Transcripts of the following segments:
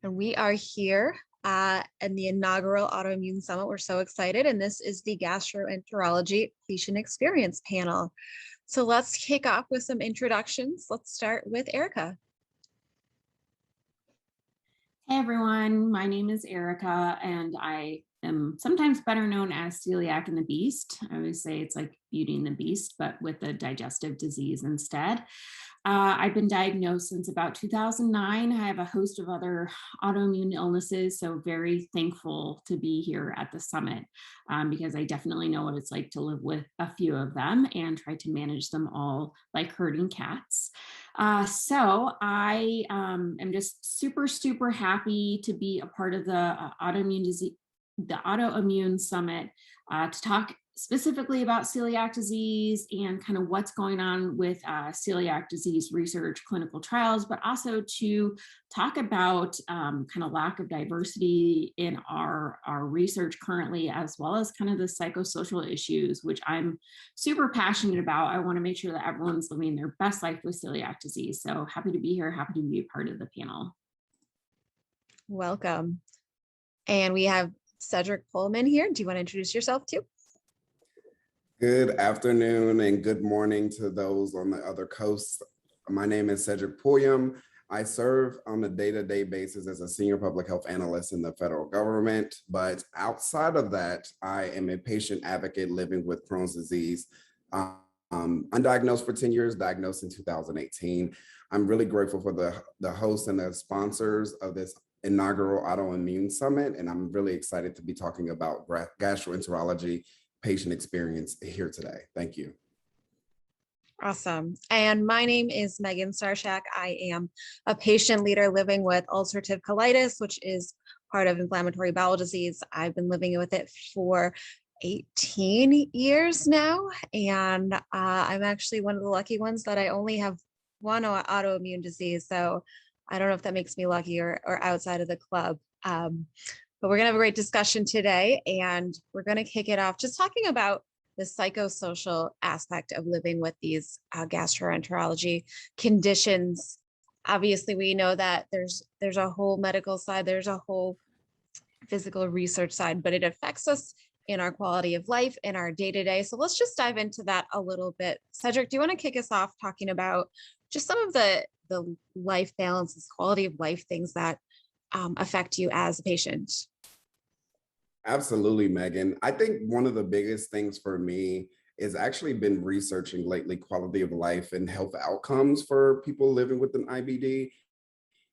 And we are here in the inaugural Autoimmune Summit. We're so excited. And this is the Gastroenterology Patient Experience panel. So let's kick off with some introductions. Let's start with Erica. Hey everyone, my name is Erica and I am sometimes better known as Celiac and the Beast. I always say it's like Beauty and the Beast, but with a digestive disease instead. I've been diagnosed since about 2009. I have a host of other autoimmune illnesses, so very thankful to be here at the summit because I definitely know what it's like to live with a few of them and try to manage them all like herding cats. So I am just super happy to be a part of the Autoimmune Summit to talk specifically about celiac disease and kind of what's going on with celiac disease research, clinical trials, but also to talk about kind of lack of diversity in our research currently, as well as kind of the psychosocial issues, which I'm super passionate about. I want to make sure that everyone's living their best life with celiac disease. So happy to be here, happy to be a part of the panel. Welcome. And we have Cedric Pullman here. Do you want to introduce yourself too? Good afternoon and good morning to those on the other coast. My name is Cedric Pulliam. I serve on a day-to-day basis as a senior public health analyst in the federal government, but outside of that, I am a patient advocate living with Crohn's disease. Undiagnosed for 10 years, diagnosed in 2018. I'm really grateful for the hosts and the sponsors of this inaugural Autoimmune Summit, and I'm really excited to be talking about gastroenterology patient experience here today. Thank you. Awesome. And my name is Megan Sarshak. I am a patient leader living with ulcerative colitis, which is part of inflammatory bowel disease. I've been living with it for 18 years now. And I'm actually one of the lucky ones that I only have one autoimmune disease. So I don't know if that makes me lucky or outside of the club. But we're going to have a great discussion today, and we're going to kick it off just talking about the psychosocial aspect of living with these gastroenterology conditions. Obviously, we know that there's a whole medical side, there's a whole physical research side, but it affects us in our quality of life, in our day-to-day. So let's just dive into that a little bit. Cedric, do you want to kick us off talking about just some of the life balances, quality of life things that affect you as a patient? Absolutely, Megan. I think one of the biggest things for me is actually been researching lately quality of life and health outcomes for people living with an IBD,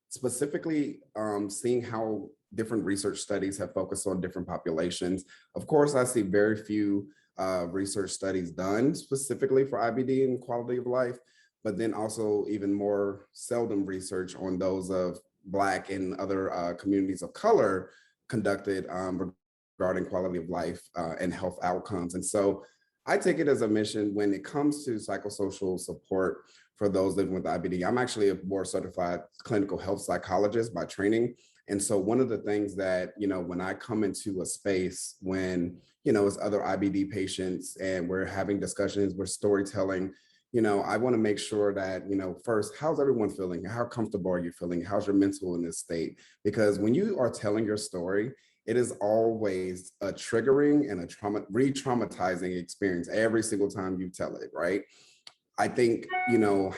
specifically seeing how different research studies have focused on different populations. Of course, I see very few research studies done specifically for IBD and quality of life, but then also even more seldom research on those of Black and other communities of color conducted regarding quality of life and health outcomes. And so I take it as a mission when it comes to psychosocial support for those living with IBD. I'm actually a board certified clinical health psychologist by training. And so one of the things that, when I come into a space when, it's other IBD patients and we're having discussions, we're storytelling, I want to make sure that, first, how's everyone feeling? How comfortable are you feeling? How's your mental in this state? Because when you are telling your story, it is always a triggering and a re-traumatizing experience every single time you tell it, right? I think,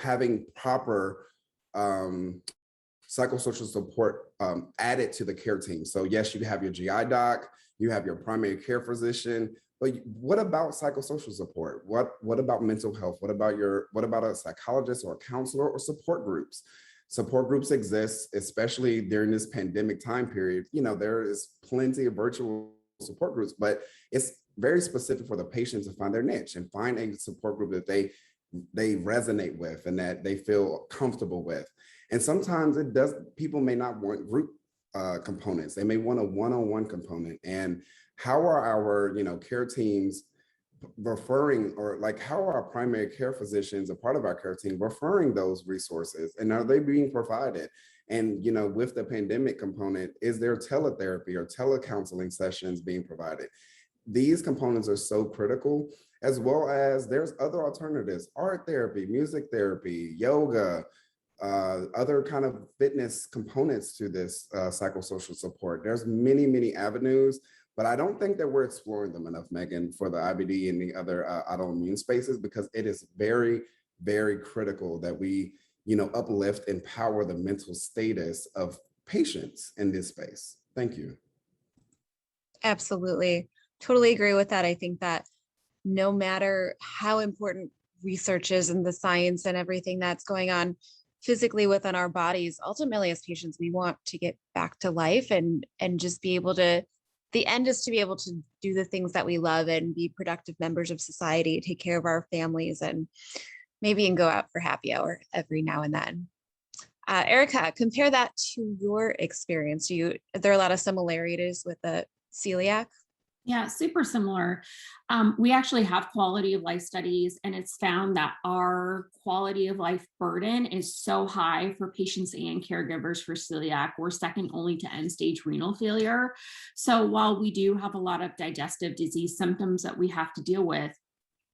having proper psychosocial support added to the care team. So yes, you have your GI doc, you have your primary care physician, but what about psychosocial support? What about mental health? What about a psychologist or a counselor or support groups? Support groups exist, especially during this pandemic time period. There is plenty of virtual support groups, but it's very specific for the patient to find their niche and find a support group that they resonate with and that they feel comfortable with. And sometimes people may not want group components. They may want a one-on-one component. And how are our, care teams referring, or like how are our primary care physicians, a part of our care team, referring those resources, and are they being provided? And with the pandemic component, is there teletherapy or telecounseling sessions being provided? These components are so critical, as well as there's other alternatives: art therapy, music therapy, yoga, other kind of fitness components to this psychosocial support. There's many, many avenues, but I don't think that we're exploring them enough, Megan, for the IBD and the other autoimmune spaces, because it is very, very critical that we, uplift, empower the mental status of patients in this space. Thank you. Absolutely. Totally agree with that. I think that no matter how important research is and the science and everything that's going on physically within our bodies, ultimately as patients, we want to get back to life and just be able to, the end is to be able to do the things that we love and be productive members of society, take care of our families, and maybe even go out for happy hour every now and then. Erica, compare that to your experience. Are there a lot of similarities with the celiac? Yeah, super similar. We actually have quality of life studies, and it's found that our quality of life burden is so high for patients and caregivers for celiac. We're second only to end-stage renal failure. So while we do have a lot of digestive disease symptoms that we have to deal with,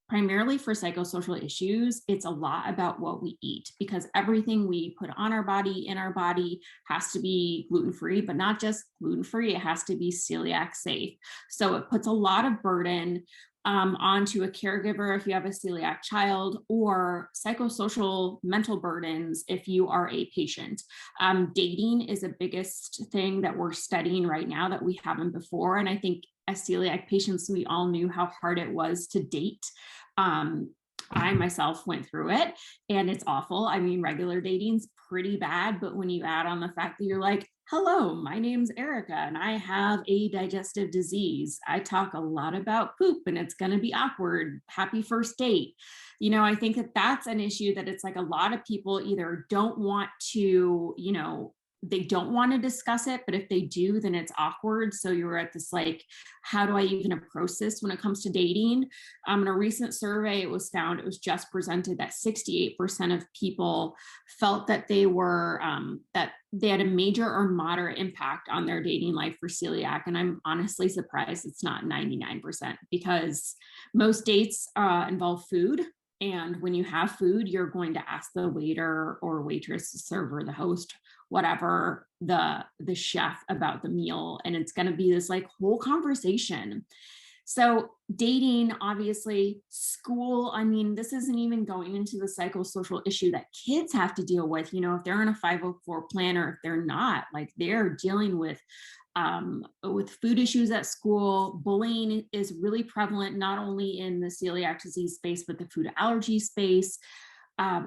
primarily for psychosocial issues, it's a lot about what we eat, because everything we put on our body, in our body, has to be gluten-free, but not just gluten-free, it has to be celiac safe. So it puts a lot of burden onto a caregiver if you have a celiac child, or psychosocial mental burdens if you are a patient. Dating is the biggest thing that we're studying right now that we haven't before. And I think as celiac patients, we all knew how hard it was to date. I myself went through it, and it's awful. I mean, regular dating's pretty bad, but when you add on the fact that you're like, hello, my name's Erica and I have a digestive disease, I talk a lot about poop and it's going to be awkward. Happy first date. I think that that's an issue that it's like a lot of people either don't want to, they don't want to discuss it, but if they do, then it's awkward. So you're at this like, how do I even approach this when it comes to dating? In a recent survey, it was just presented that 68% of people felt that they were, that they had a major or moderate impact on their dating life for celiac. And I'm honestly surprised it's not 99%, because most dates involve food. And when you have food, you're going to ask the waiter or waitress, the server, the host, whatever, the chef about the meal. And it's going to be this like whole conversation. So dating, obviously, school, I mean, this isn't even going into the psychosocial issue that kids have to deal with, if they're in a 504 plan or if they're not, like they're dealing with food issues at school. Bullying is really prevalent, not only in the celiac disease space, but the food allergy space.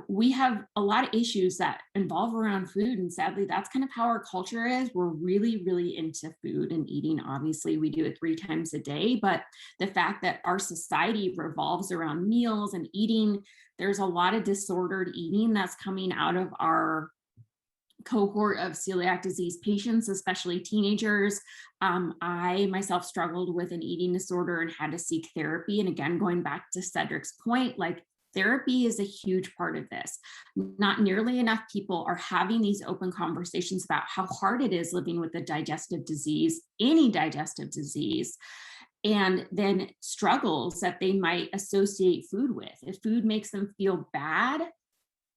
We have a lot of issues that involve around food. And sadly, that's kind of how our culture is. We're really, really into food and eating. Obviously, we do it 3 times a day, but the fact that our society revolves around meals and eating, there's a lot of disordered eating that's coming out of our cohort of celiac disease patients, especially teenagers. I myself struggled with an eating disorder and had to seek therapy. And again, going back to Cedric's point, like therapy is a huge part of this. Not nearly enough people are having these open conversations about how hard it is living with a digestive disease, any digestive disease, and then struggles that they might associate food with. If food makes them feel bad,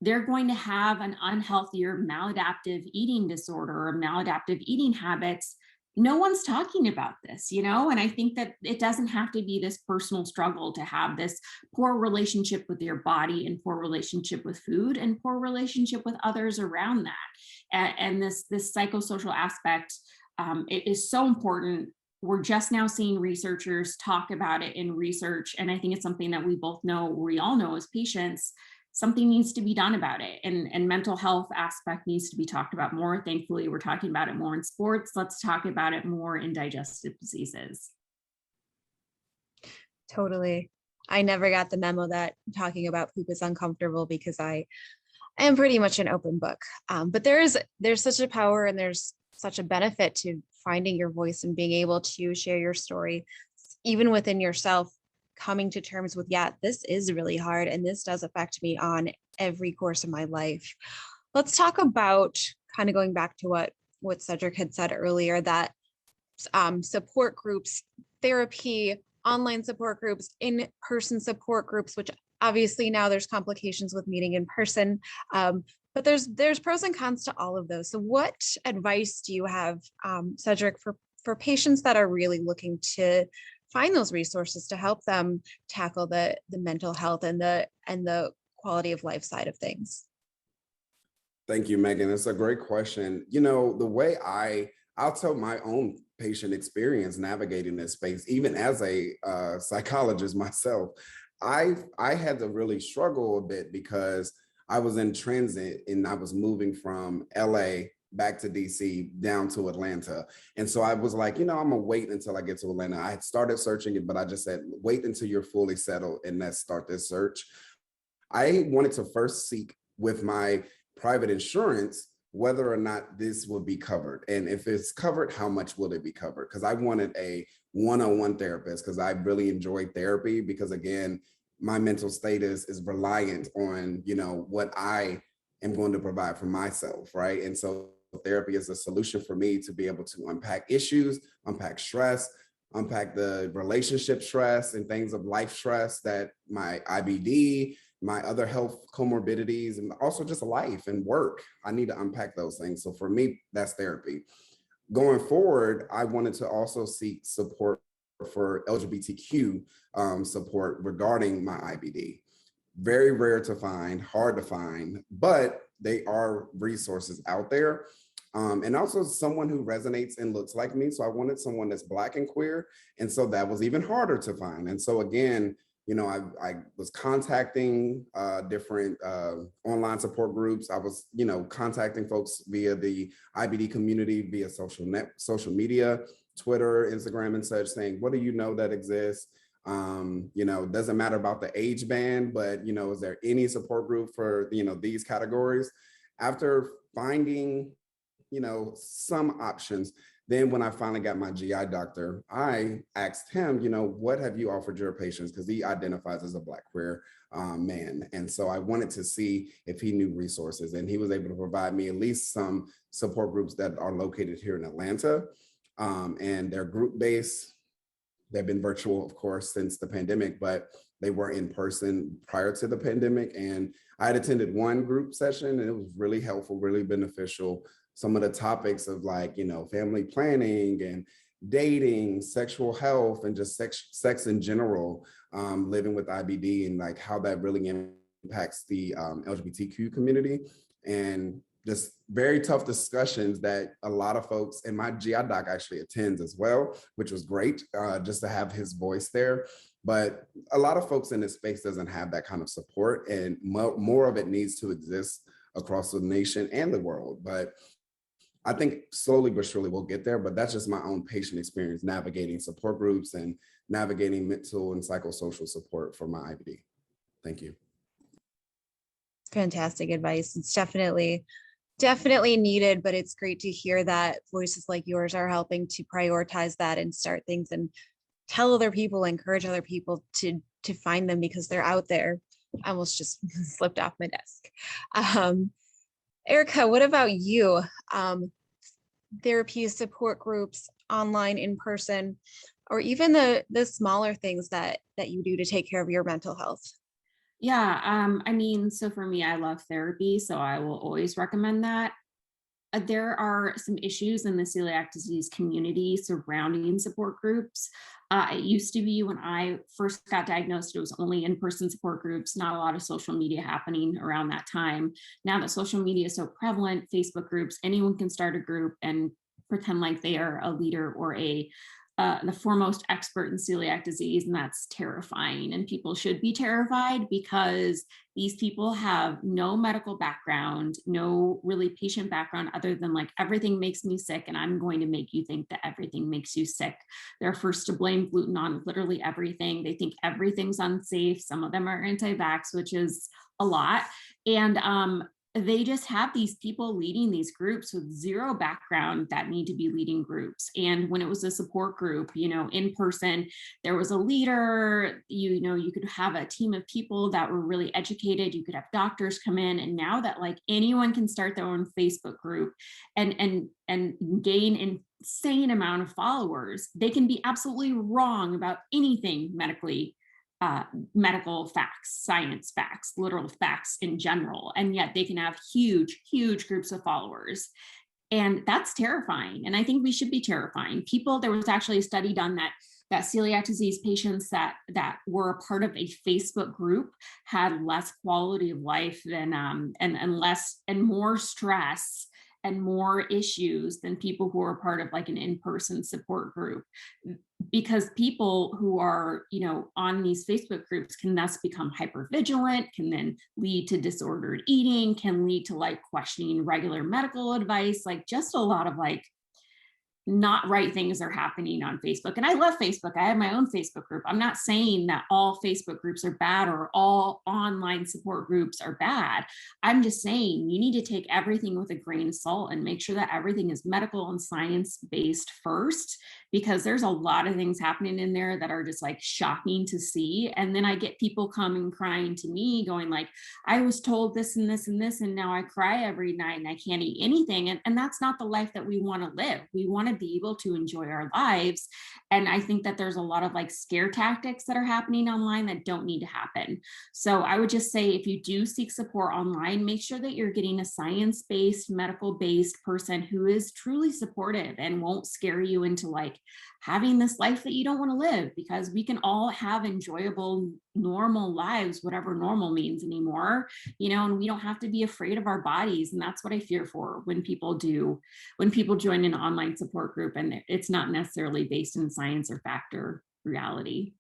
they're going to have an unhealthy or maladaptive eating disorder or maladaptive eating habits. No one's talking about this, and I think that it doesn't have to be this personal struggle to have this poor relationship with your body and poor relationship with food and poor relationship with others around that. And this psychosocial aspect, it is so important. We're just now seeing researchers talk about it in research. And I think it's something that we all know as patients, something needs to be done about it. And mental health aspect needs to be talked about more. Thankfully, we're talking about it more in sports. Let's talk about it more in digestive diseases. Totally. I never got the memo that talking about poop is uncomfortable, because I am pretty much an open book. But there's such a power and there's such a benefit to finding your voice and being able to share your story, even within yourself, coming to terms with, yeah, this is really hard and this does affect me on every course of my life. Let's talk about, kind of going back to what Cedric had said earlier, that support groups, therapy, online support groups, in-person support groups, which obviously now there's complications with meeting in person. But there's pros and cons to all of those. So what advice do you have, Cedric, for patients that are really looking to find those resources to help them tackle the mental health and the quality of life side of things? Thank you, Megan. It's a great question. You know, the way I'll tell my own patient experience navigating this space, even as a psychologist myself, I had to really struggle a bit because I was in transit and I was moving from LA back to DC down to Atlanta. And so I was like, you know, I'm gonna wait until I get to Atlanta. I had started searching it, but I just said, wait until you're fully settled and let's start this search. I wanted to first seek with my private insurance whether or not this will be covered. And if it's covered, how much will it be covered? Because I wanted a one-on-one therapist because I really enjoy therapy because, again, my mental status is reliant on, you know, what I am going to provide for myself, right? And so therapy is a solution for me to be able to unpack issues, unpack stress, unpack the relationship stress and things of life stress that my IBD, my other health comorbidities, and also just life and work. I need to unpack those things. So for me, that's therapy. Going forward, I wanted to also seek support for LGBTQ support regarding my IBD. Very rare to find, hard to find, but they are resources out there. And also someone who resonates and looks like me. So I wanted someone that's Black and queer. And so that was even harder to find. And so again, you know, I was contacting different online support groups. I was, you know, contacting folks via the IBD community, via social media, Twitter, Instagram, and such, saying, what do you know that exists? You know, doesn't matter about the age band, but, you know, is there any support group for, you know, these categories? After finding, you know, some options, then when I finally got my GI doctor, I asked him, you know, what have you offered your patients? Because he identifies as a Black queer man. And so I wanted to see if he knew resources, and he was able to provide me at least some support groups that are located here in Atlanta. And they're group-based. They've been virtual, of course, since the pandemic, but they were in person prior to the pandemic. And I had attended one group session and it was really helpful, really beneficial. Some of the topics of, like, you know, family planning and dating, sexual health, and just sex in general, living with IBD, and like how that really impacts the LGBTQ community. And just very tough discussions that a lot of folks, and my GI doc actually attends as well, which was great, just to have his voice there. But a lot of folks in this space doesn't have that kind of support, and more of it needs to exist across the nation and the world. But I think slowly but surely we'll get there, but that's just my own patient experience navigating support groups and navigating mental and psychosocial support for my IBD. Thank you. Fantastic advice. It's definitely needed, but it's great to hear that voices like yours are helping to prioritize that and start things and tell other people, encourage other people to find them because they're out there. I almost just slipped off my desk. Erica, what about you? Therapy support groups, online, in person, or even the smaller things that you do to take care of your mental health? Yeah, I mean, so for me, I love therapy, so I will always recommend that. There are some issues in the celiac disease community surrounding support groups. It used to be, when I first got diagnosed, it was only in-person support groups, not a lot of social media happening around that time. Now that social media is so prevalent, Facebook groups, anyone can start a group and pretend like they are a leader or the foremost expert in celiac disease, and that's terrifying. And people should be terrified because these people have no medical background, no really patient background, other than like, everything makes me sick and I'm going to make you think that everything makes you sick. They're first to blame gluten on literally everything. They think everything's unsafe. Some of them are anti-vax, which is a lot. And they just have these people leading these groups with zero background that need to be leading groups. And when it was a support group, you know, in person, there was a leader, you know, you could have a team of people that were really educated. You could have doctors come in. And now that, like, anyone can start their own Facebook group and gain insane amount of followers, they can be absolutely wrong about anything medically. medical facts, science facts, literal facts in general. And yet they can have huge, huge groups of followers. And that's terrifying. And I think we should be terrifying. People, there was actually a study done that celiac disease patients that were a part of a Facebook group had less quality of life than and less and more stress and more issues than people who are part of like an in-person support group, because people who are, on these Facebook groups can thus become hypervigilant, can then lead to disordered eating, can lead to like questioning regular medical advice, like just a lot of like not right things are happening on Facebook. And I love Facebook. I have my own Facebook group. I'm not saying that all Facebook groups are bad or all online support groups are bad. I'm just saying you need to take everything with a grain of salt and make sure that everything is medical and science-based first, because there's a lot of things happening in there that are just like shocking to see. And then I get people coming crying to me going like, I was told this and this and this, and now I cry every night and I can't eat anything. And that's not the life that we want to live. We want to be able to enjoy our lives. And I think that there's a lot of like scare tactics that are happening online that don't need to happen. So I would just say, if you do seek support online, make sure that you're getting a science-based, medical-based person who is truly supportive and won't scare you into like having this life that you don't want to live, because we can all have enjoyable, normal lives, whatever normal means anymore, and we don't have to be afraid of our bodies. And that's what I fear for when people join an online support group and it's not necessarily based in science or fact or reality.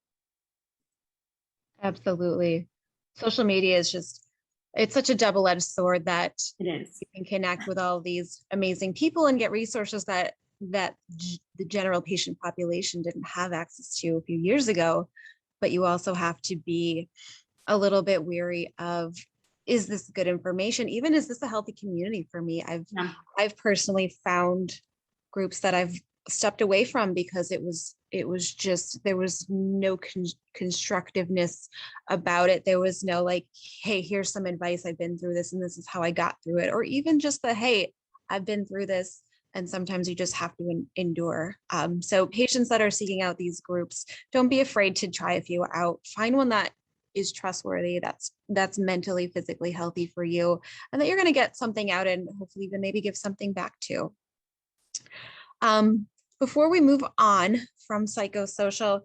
Absolutely. Social media is it's such a double-edged sword that It is. you can connect with all these amazing people and get resources that the general patient population didn't have access to a few years ago. But you also have to be a little bit weary of, is this good information? Even, is this a healthy community for me? I've personally found groups that I've stepped away from because it was just, there was no constructiveness about it. There was no like, hey, here's some advice. I've been through this and this is how I got through it. Or even just the, hey, I've been through this. And sometimes you just have to endure. So patients that are seeking out these groups, don't be afraid to try a few out. Find one that is trustworthy, that's mentally, physically healthy for you, and that you're going to get something out and hopefully even maybe give something back to. Before we move on from psychosocial,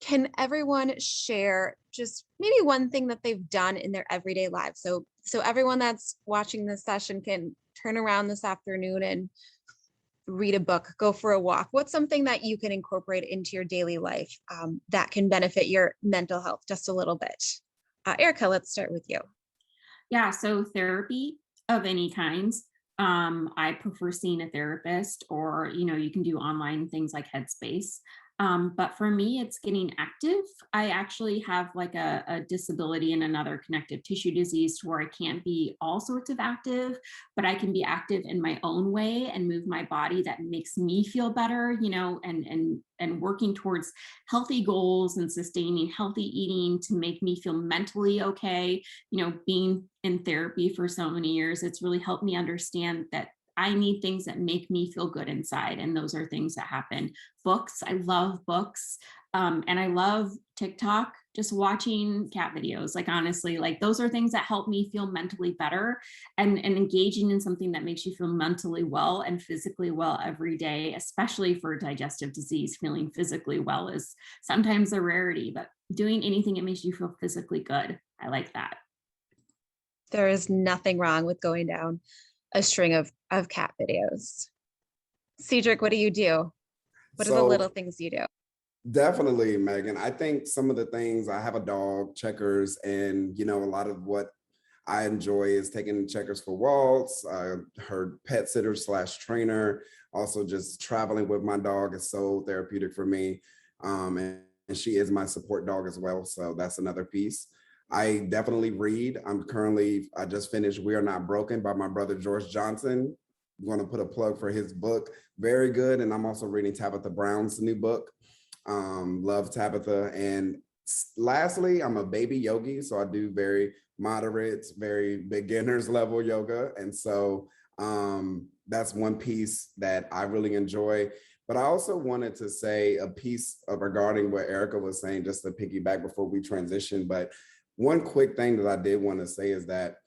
can everyone share just maybe one thing that they've done in their everyday lives? So everyone that's watching this session can turn around this afternoon and read a book, go for a walk. What's something that you can incorporate into your daily life that can benefit your mental health just a little bit? Erica, let's start with you. Yeah, so therapy of any kinds. I prefer seeing a therapist, or, you can do online things like Headspace. But for me, it's getting active. I actually have like a disability and another connective tissue disease where I can't be all sorts of active, but I can be active in my own way and move my body that makes me feel better, and working towards healthy goals and sustaining healthy eating to make me feel mentally okay. Being in therapy for so many years, it's really helped me understand that I need things that make me feel good inside. And those are things that happen. Books, I love books. And I love TikTok, just watching cat videos. Like, honestly, like those are things that help me feel mentally better, and engaging in something that makes you feel mentally well and physically well every day, especially for digestive disease. Feeling physically well is sometimes a rarity, but doing anything that makes you feel physically good, I like that. There is nothing wrong with going down a string of cat videos. Cedric, what do you do? What are the little things you do? Definitely, Megan. I think some of the things, I have a dog, Checkers, and a lot of what I enjoy is taking Checkers for walks. Her pet sitter / trainer. Also, just traveling with my dog is so therapeutic for me. And she is my support dog as well. So that's another piece. I definitely read. I just finished We Are Not Broken by my brother, George Johnson. I'm going to put a plug for his book. Very good. And I'm also reading Tabitha Brown's new book. Love Tabitha. And lastly, I'm a baby yogi. So I do very moderate, very beginners level yoga. And so that's one piece that I really enjoy. But I also wanted to say a piece regarding what Erica was saying, just to piggyback before we transition. But one quick thing that I did want to say is that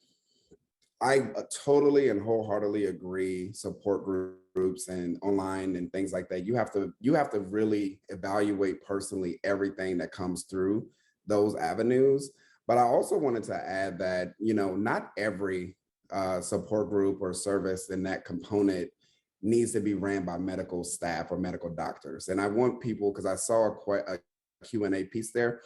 I totally and wholeheartedly agree. Support groups and online and things like that. You have to really evaluate personally everything that comes through those avenues. But I also wanted to add that, not every support group or service in that component needs to be ran by medical staff or medical doctors. And I want people, because I saw a Q&A piece there,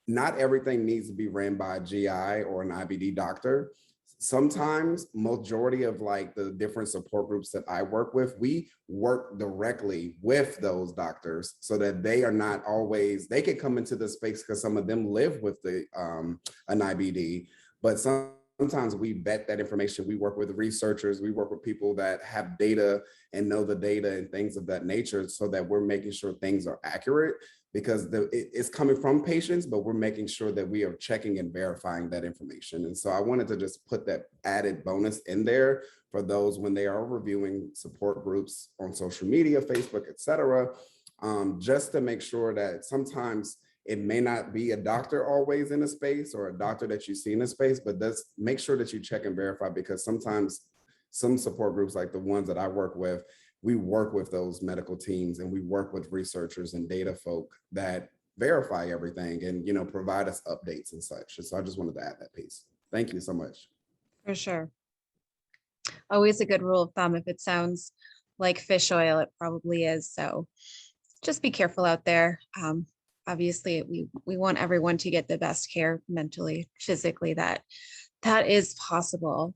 not everything needs to be ran by a GI or an IBD doctor. Sometimes, majority of like the different support groups that I work with, we work directly with those doctors so that they are not always, they can come into the space because some of them live with an IBD, but sometimes we vet that information. We work with researchers, we work with people that have data and know the data and things of that nature so that we're making sure things are accurate, because it's coming from patients, but we're making sure that we are checking and verifying that information. And so I wanted to just put that added bonus in there for those when they are reviewing support groups on social media, Facebook, et cetera, just to make sure that sometimes it may not be a doctor always in a space or a doctor that you see in a space, but let's make sure that you check and verify, because sometimes some support groups like the ones that I work with, we work with those medical teams and we work with researchers and data folk that verify everything and, provide us updates and such. So I just wanted to add that piece. Thank you so much. For sure. Always a good rule of thumb. If it sounds like fish oil, it probably is. So just be careful out there. Obviously, we want everyone to get the best care mentally, physically, that is possible.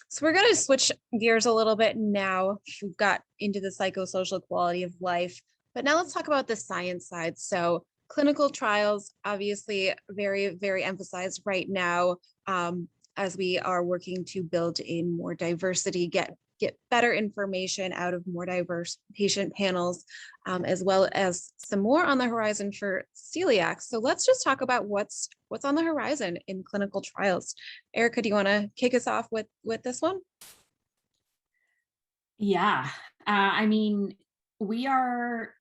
So we're going to switch gears a little bit now. We've got into the psychosocial quality of life, but now let's talk about the science side. So clinical trials, obviously very, very emphasized right now, as we are working to build in more diversity, get better information out of more diverse patient panels, as well as some more on the horizon for celiac. So let's just talk about what's on the horizon in clinical trials. Erica, do you want to kick us off with this one? Yeah, we are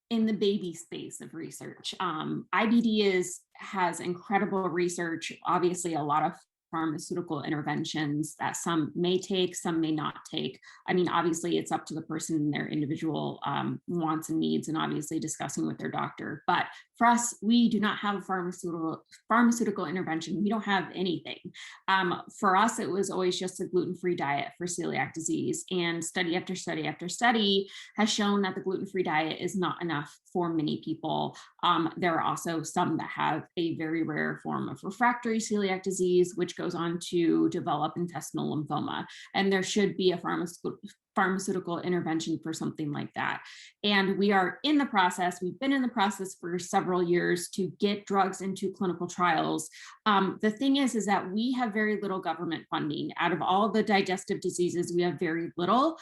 in the baby space of research. IBD has incredible research, obviously a lot of pharmaceutical interventions that some may take, some may not take. Obviously it's up to the person and their individual wants and needs, and obviously discussing with their doctor. But for us, we do not have a pharmaceutical intervention. We don't have anything. For us, it was always just a gluten-free diet for celiac disease. And study after study after study has shown that the gluten-free diet is not enough for many people. There are also some that have a very rare form of refractory celiac disease, which goes on to develop intestinal lymphoma. And there should be a pharmaceutical intervention for something like that. And we are in the process, we've been in the process for several years to get drugs into clinical trials. The thing is that we have very little government funding. Out of all the digestive diseases, we have very little.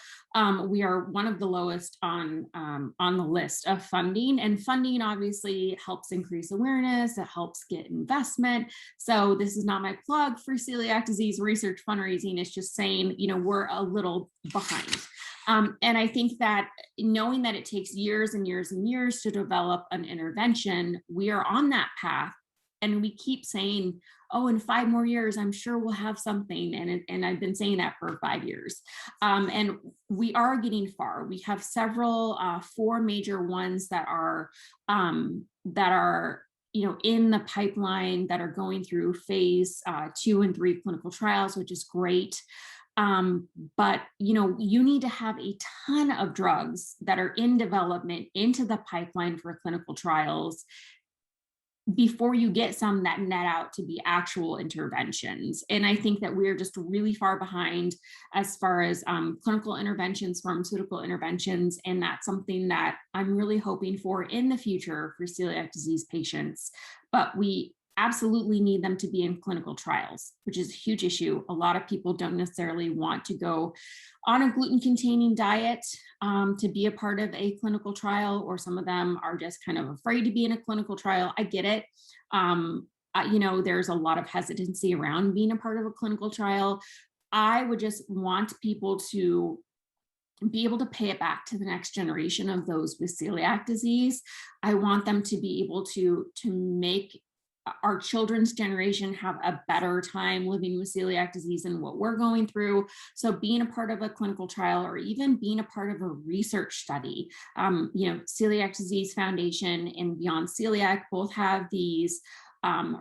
We are one of the lowest on the list of funding, and funding obviously helps increase awareness, it helps get investment. So this is not my plug for celiac disease research fundraising, it's just saying, we're a little behind. And I think that knowing that it takes years and years and years to develop an intervention, we are on that path. And we keep saying, oh, in 5 more years, I'm sure we'll have something. And I've been saying that for 5 years. And we are getting far. We have several, 4 major ones that are in the pipeline, that are going through phase 2 and 3 clinical trials, which is great. But you need to have a ton of drugs that are in development into the pipeline for clinical trials before you get some that net out to be actual interventions. And I think that we're just really far behind as far as clinical interventions, pharmaceutical interventions. And that's something that I'm really hoping for in the future for celiac disease patients. But we absolutely need them to be in clinical trials, which is a huge issue. A lot of people don't necessarily want to go on a gluten-containing diet to be a part of a clinical trial, or some of them are just kind of afraid to be in a clinical trial. I get it. There's a lot of hesitancy around being a part of a clinical trial. I would just want people to be able to pay it back to the next generation of those with celiac disease. I want them to be able to make our children's generation have a better time living with celiac disease and what we're going through. So being a part of a clinical trial or even being a part of a research study, Celiac Disease Foundation and Beyond Celiac both have these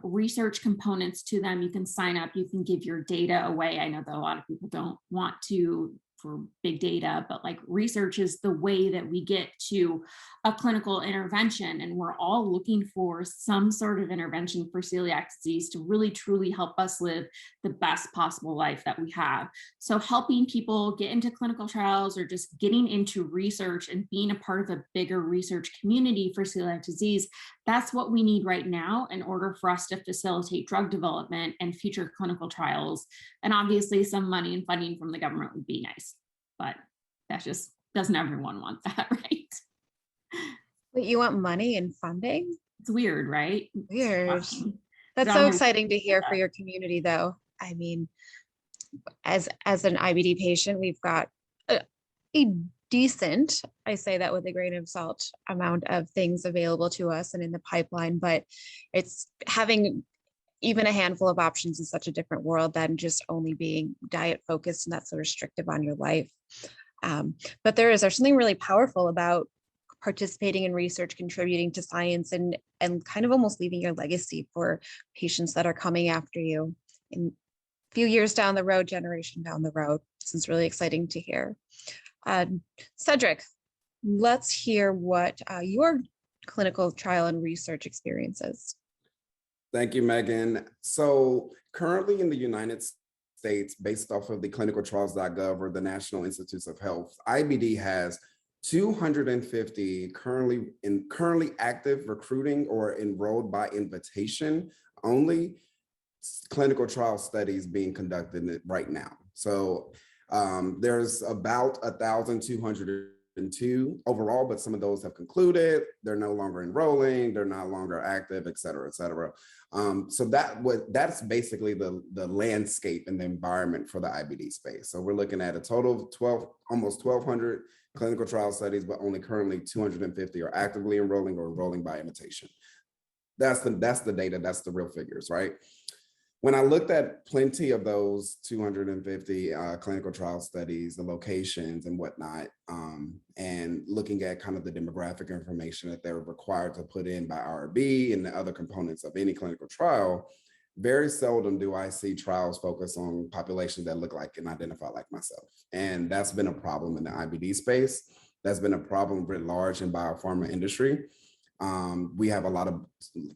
research components to them. You can sign up, you can give your data away. I know that a lot of people don't want to for big data, but like research is the way that we get to a clinical intervention. And we're all looking for some sort of intervention for celiac disease to really truly help us live the best possible life that we have. So helping people get into clinical trials or just getting into research and being a part of a bigger research community for celiac disease, that's what we need right now in order for us to facilitate drug development and future clinical trials. And obviously some money and funding from the government would be nice, but that just doesn't everyone want that, right? Wait, you want money and funding? It's weird, right? Weird. That's so exciting to hear for your community, though. I mean, as an IBD patient, we've got a decent, I say that with a grain of salt, amount of things available to us and in the pipeline, but it's having even a handful of options in such a different world than just only being diet focused and that's so restrictive on your life. But there's something really powerful about participating in research, contributing to science, and kind of almost leaving your legacy for patients that are coming after you in a few years down the road, generation down the road. This is really exciting to hear. Cedric, let's hear what your clinical trial and research experience is. Thank you, Megan. So currently in the United States, based off of the clinicaltrials.gov or the National Institutes of Health, IBD has 250 currently active recruiting or enrolled by invitation only clinical trial studies being conducted right now. So there's about 1,202 overall, but some of those have concluded. They're no longer enrolling. They're no longer active, et cetera, et cetera. So that's basically the landscape and the environment for the IBD space. So we're looking at a total of almost 1,200 clinical trial studies, but only currently 250 are actively enrolling or enrolling by invitation. That's the data, that's the real figures, right? When I looked at plenty of those 250 clinical trial studies, the locations and whatnot, and looking at kind of the demographic information that they're required to put in by IRB and the other components of any clinical trial, very seldom do I see trials focus on populations that look like and identify like myself. And that's been a problem in the IBD space. That's been a problem writ large in biopharma industry. We have a lot of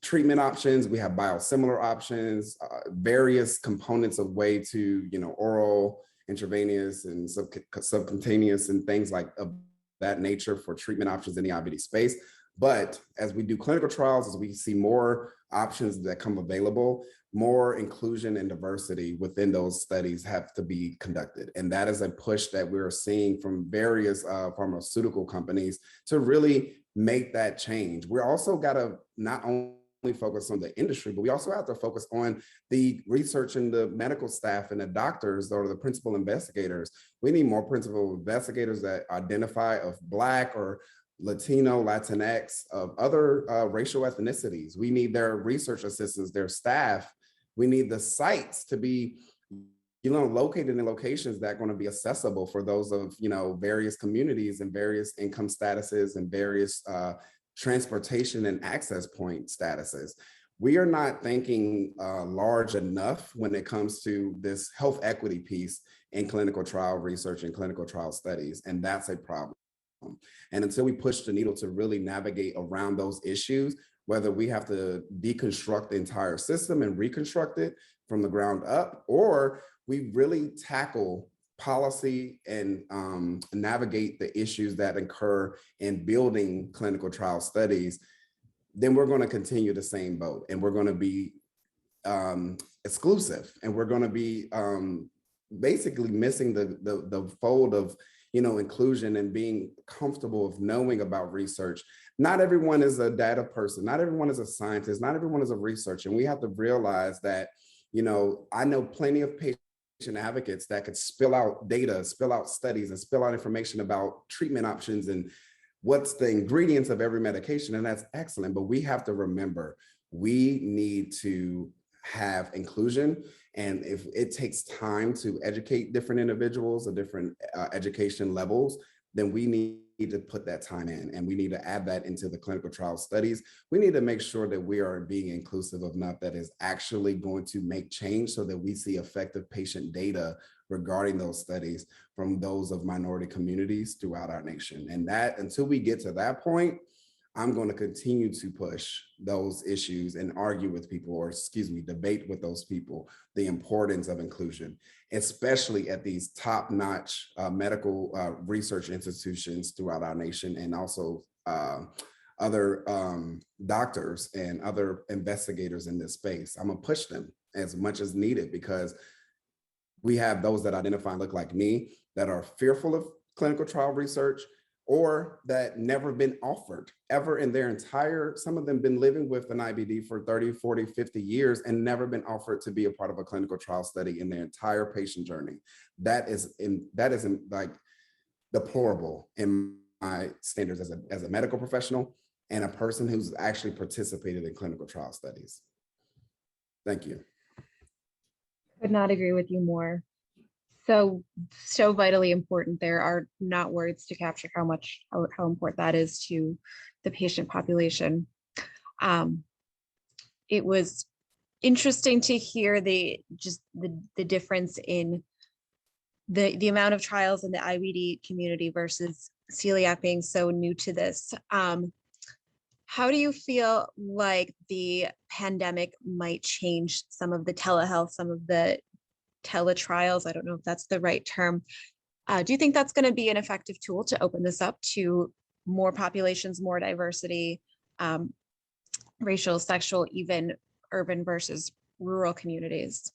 treatment options. We have biosimilar options, various components of way to, oral, intravenous, and subcutaneous, and things like of that nature for treatment options in the IBD space. But as we do clinical trials, as we see more options that come available, more inclusion and diversity within those studies have to be conducted. And that is a push that we're seeing from various pharmaceutical companies to really make that change. We're also got to not only focus on the industry, but we also have to focus on the research and the medical staff and the doctors or the principal investigators. We need more principal investigators that identify of Black or Latino, Latinx, of other racial ethnicities. We need their research assistants, their staff. We need the sites to be located in locations that are going to be accessible for those of, various communities and various income statuses and various transportation and access point statuses. We are not thinking large enough when it comes to this health equity piece in clinical trial research and clinical trial studies, and that's a problem. And until we push the needle to really navigate around those issues, whether we have to deconstruct the entire system and reconstruct it from the ground up, or we really tackle policy and navigate the issues that occur in building clinical trial studies, then we're going to continue the same boat, and we're going to be exclusive, and we're going to be basically missing the fold of inclusion and being comfortable of knowing about research. Not everyone is a data person. Not everyone is a scientist. Not everyone is a researcher. And we have to realize that, I know plenty of patients advocates that could spill out data, spill out studies, and spill out information about treatment options and what's the ingredients of every medication. And that's excellent. But we have to remember, we need to have inclusion. And if it takes time to educate different individuals at different education levels, then we need to put that time in, and we need to add that into the clinical trial studies. We need to make sure that we are being inclusive enough that is actually going to make change, so that we see effective patient data regarding those studies from those of minority communities throughout our nation. And that, until we get to that point, I'm going to continue to push those issues and argue with people, or debate with those people, the importance of inclusion, especially at these top-notch medical research institutions throughout our nation, and also other doctors and other investigators in this space. I'm gonna push them as much as needed, because we have those that identify and look like me that are fearful of clinical trial research, or that never been offered ever in their entire, some of them been living with an IBD for 30, 40, 50 years and never been offered to be a part of a clinical trial study in their entire patient journey. That is like deplorable in my standards as a medical professional and a person who's actually participated in clinical trial studies. Thank you. Could not agree with you more. So vitally important. There are not words to capture how important that is to the patient population. It was interesting to hear the difference in the amount of trials in the IBD community versus celiac being so new to this. How do you feel like the pandemic might change some of the telehealth, some of the teletrials? I don't know if that's the right term. Do you think that's going to be an effective tool to open this up to more populations, more diversity, racial, sexual, even urban versus rural communities?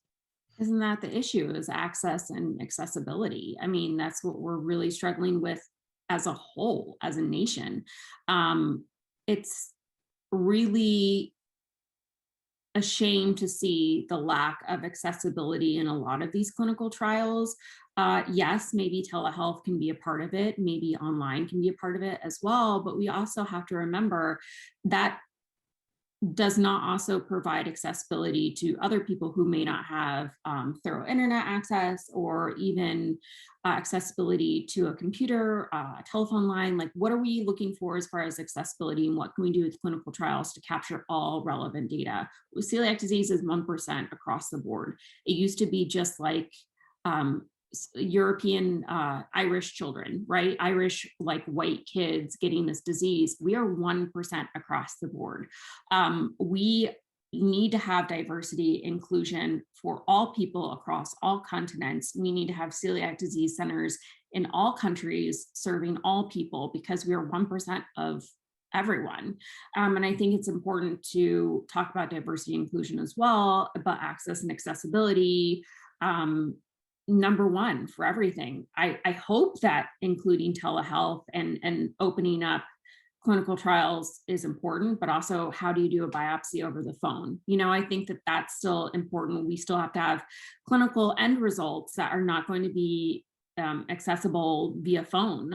Isn't that the issue, is access and accessibility? I mean, that's what we're really struggling with as a whole, as a nation. It's really a shame to see the lack of accessibility in a lot of these clinical trials. Yes, maybe telehealth can be a part of it, maybe online can be a part of it as well, but we also have to remember that does not also provide accessibility to other people who may not have thorough internet access, or even accessibility to a computer, a telephone line. Like, what are we looking for as far as accessibility, and what can we do with clinical trials to capture all relevant data? With celiac disease is 1% across the board. It used to be just like European Irish children, right? Irish, like, white kids getting this disease. We are 1% across the board. We need to have diversity, inclusion for all people across all continents. We need to have celiac disease centers in all countries serving all people, because we are 1% of everyone. And I think it's important to talk about diversity and inclusion as well, but access and accessibility, number one for everything. I hope that including telehealth and opening up clinical trials is important, but also, how do you do a biopsy over the phone? You know, I think that that's still important. We still have to have clinical end results that are not going to be accessible via phone.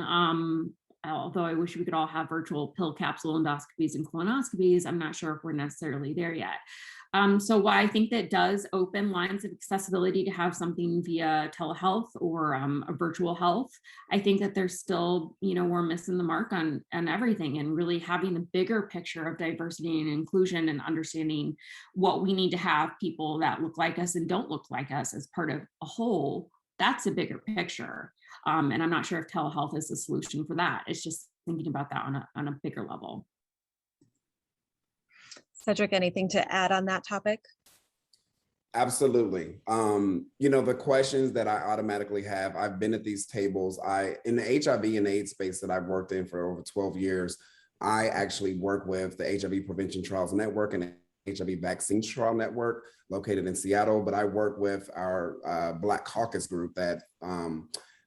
Although I wish we could all have virtual pill capsule endoscopies and colonoscopies, I'm not sure if we're necessarily there yet. So while I think that does open lines of accessibility to have something via telehealth or a virtual health, I think that there's still, you know, we're missing the mark on everything, and really having the bigger picture of diversity and inclusion, and understanding what we need to have people that look like us and don't look like us as part of a whole. That's a bigger picture. And I'm not sure if telehealth is the solution for that. It's just thinking about that on a bigger level. Cedric, anything to add on that topic? Absolutely. You know, the questions that I automatically have, I've been at these tables. In the HIV and AIDS space that I've worked in for over 12 years, I actually work with the HIV Prevention Trials Network and HIV Vaccines Trial Network located in Seattle, but I work with our Black Caucus group that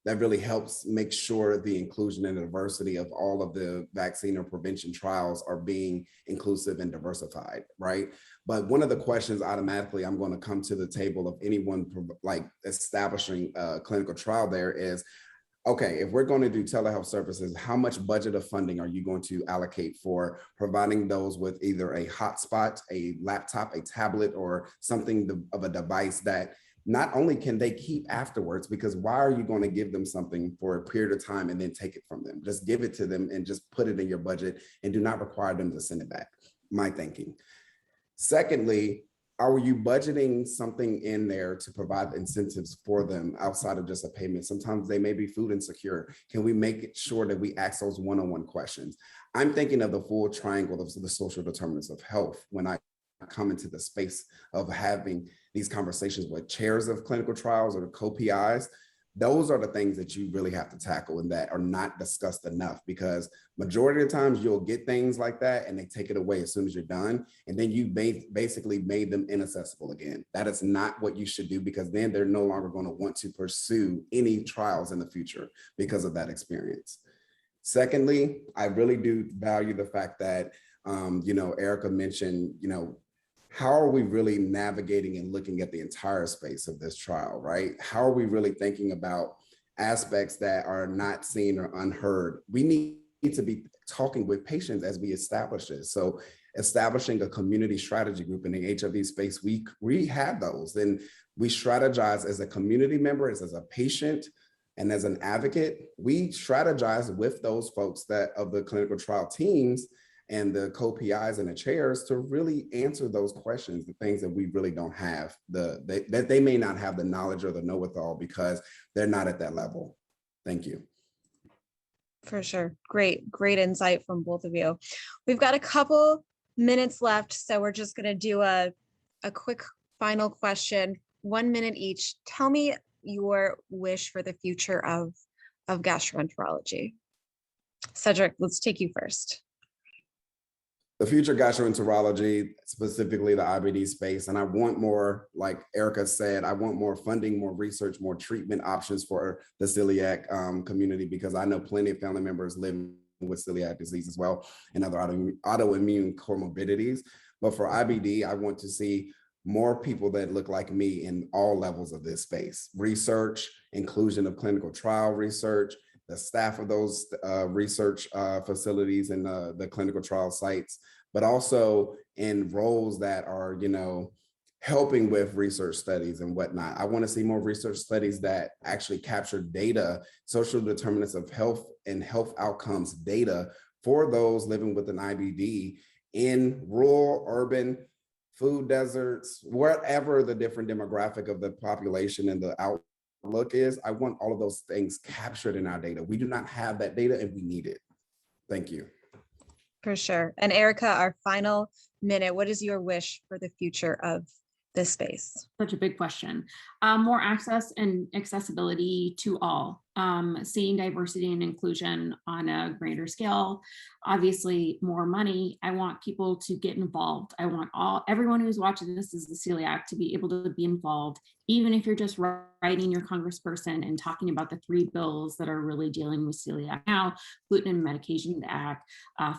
that really helps make sure the inclusion and diversity of all of the vaccine or prevention trials are being inclusive and diversified, right? But one of the questions automatically I'm going to come to the table of anyone like establishing a clinical trial there is, okay, if we're going to do telehealth services, how much budget of funding are you going to allocate for providing those with either a hotspot, a laptop, a tablet, or something of a device that not only can they keep afterwards, because why are you going to give them something for a period of time and then take it from them? Just give it to them and just put it in your budget and do not require them to send it back, my thinking. Secondly, are you budgeting something in there to provide incentives for them outside of just a payment? Sometimes they may be food insecure. Can we make sure that we ask those one-on-one questions? I'm thinking of the full triangle of the social determinants of health when I come into the space of having these conversations with chairs of clinical trials or the co-PIs. Those are the things that you really have to tackle and that are not discussed enough, because majority of the times you'll get things like that and they take it away as soon as you're done. And then you basically made them inaccessible again. That is not what you should do, because then they're no longer going to want to pursue any trials in the future because of that experience. Secondly, I really do value the fact that, Erica mentioned, how are we really navigating and looking at the entire space of this trial, right? How are we really thinking about aspects that are not seen or unheard? We need to be talking with patients as we establish this. So establishing a community strategy group in the HIV space, we have those. And we strategize as a community member, as a patient, and as an advocate. We strategize with those folks that of the clinical trial teams and the co-PIs and the chairs to really answer those questions, the things that we really don't have, that they may not have the knowledge or the know-it-all because they're not at that level. Thank you. For sure. Great insight from both of you. We've got a couple minutes left, so we're just going to do a quick final question, 1 minute each. Tell me your wish for the future of gastroenterology. Cedric, let's take you first. The future gastroenterology, specifically the IBD space. And I want more, like Erica said, I want more funding, more research, more treatment options for the celiac community, because I know plenty of family members living with celiac disease as well and other autoimmune comorbidities. But for IBD, I want to see more people that look like me in all levels of this space. Research, inclusion of clinical trial research, the staff of those research facilities and the clinical trial sites, but also in roles that are, helping with research studies and whatnot. I want to see more research studies that actually capture data, social determinants of health and health outcomes data for those living with an IBD in rural, urban, food deserts, wherever the different demographic of the population and the outlook is. I want all of those things captured in our data. We do not have that data and we need it. Thank you. For sure. And Erica, our final minute, what is your wish for the future of this space? Such a big question. More access and accessibility to all. Seeing diversity and inclusion on a greater scale. Obviously, more money. I want people to get involved. I want everyone who's watching this as a celiac to be able to be involved, even if you're just writing your congressperson and talking about the 3 bills that are really dealing with celiac now: Gluten and Medication Act,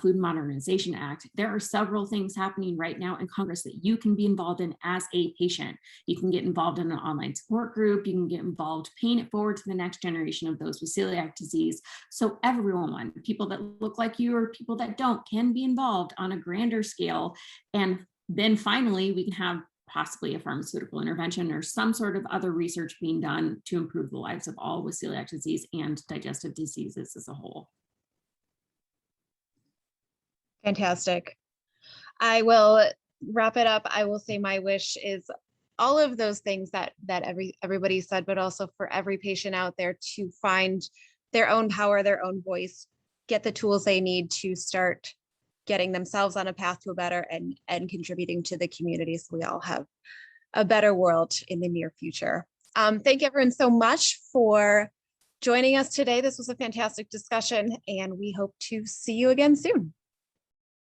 Food Modernization Act. There are several things happening right now in Congress that you can be involved in as a patient. You can get involved in an online support group. You can get involved, paying it forward to the next generation of those with celiac disease. So everyone, people that look like you or people that don't, can be involved on a grander scale. And then finally, we can have possibly a pharmaceutical intervention or some sort of other research being done to improve the lives of all with celiac disease and digestive diseases as a whole. Fantastic. I will wrap it up. I will say my wish is all of those things that everybody said, but also for every patient out there to find their own power, their own voice, get the tools they need to start getting themselves on a path to a better and contributing to the community so we all have a better world in the near future. Thank everyone so much for joining us today. This was a fantastic discussion and we hope to see you again soon.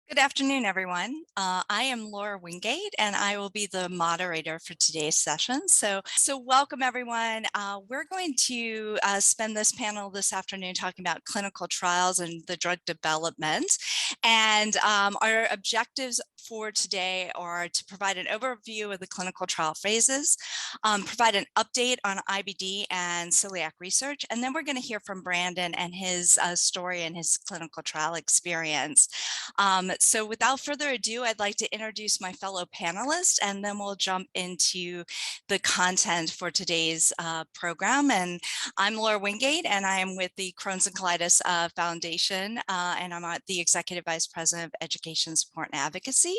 Good afternoon, everyone. I am Laura Wingate, and I will be the moderator for today's session. So welcome, everyone. We're going to spend this panel this afternoon talking about clinical trials and the drug development. And our objectives for today are to provide an overview of the clinical trial phases, provide an update on IBD and celiac research, and then we're going to hear from Brandon and his story and his clinical trial experience. So without further ado, I'd like to introduce my fellow panelists, and then we'll jump into the content for today's program. And I'm Laura Wingate, and I am with the Crohn's and Colitis Foundation, and I'm the Executive Vice President of Education Support and Advocacy.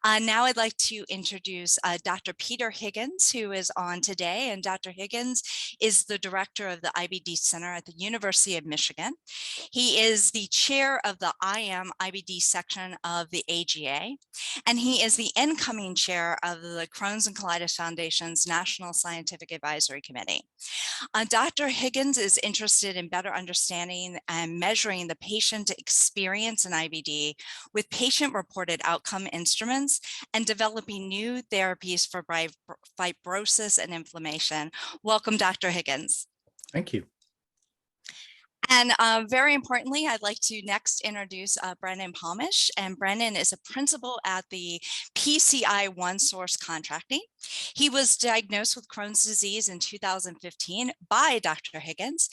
Now I'd like to introduce Dr. Peter Higgins, who is on today. And Dr. Higgins is the Director of the IBD Center at the University of Michigan. He is the chair of the IBD section of the AGA, and he is the incoming chair of the Crohn's and Colitis Foundation's National Scientific Advisory Committee. Dr. Higgins is interested in better understanding and measuring the patient experience in IBD with patient-reported outcome instruments and developing new therapies for fibrosis and inflammation. Welcome, Dr. Higgins. Thank you. And very importantly, I'd like to next introduce Brendan Palmish. And Brendan is a principal at the PCI One Source Contracting. He was diagnosed with Crohn's disease in 2015 by Dr. Higgins.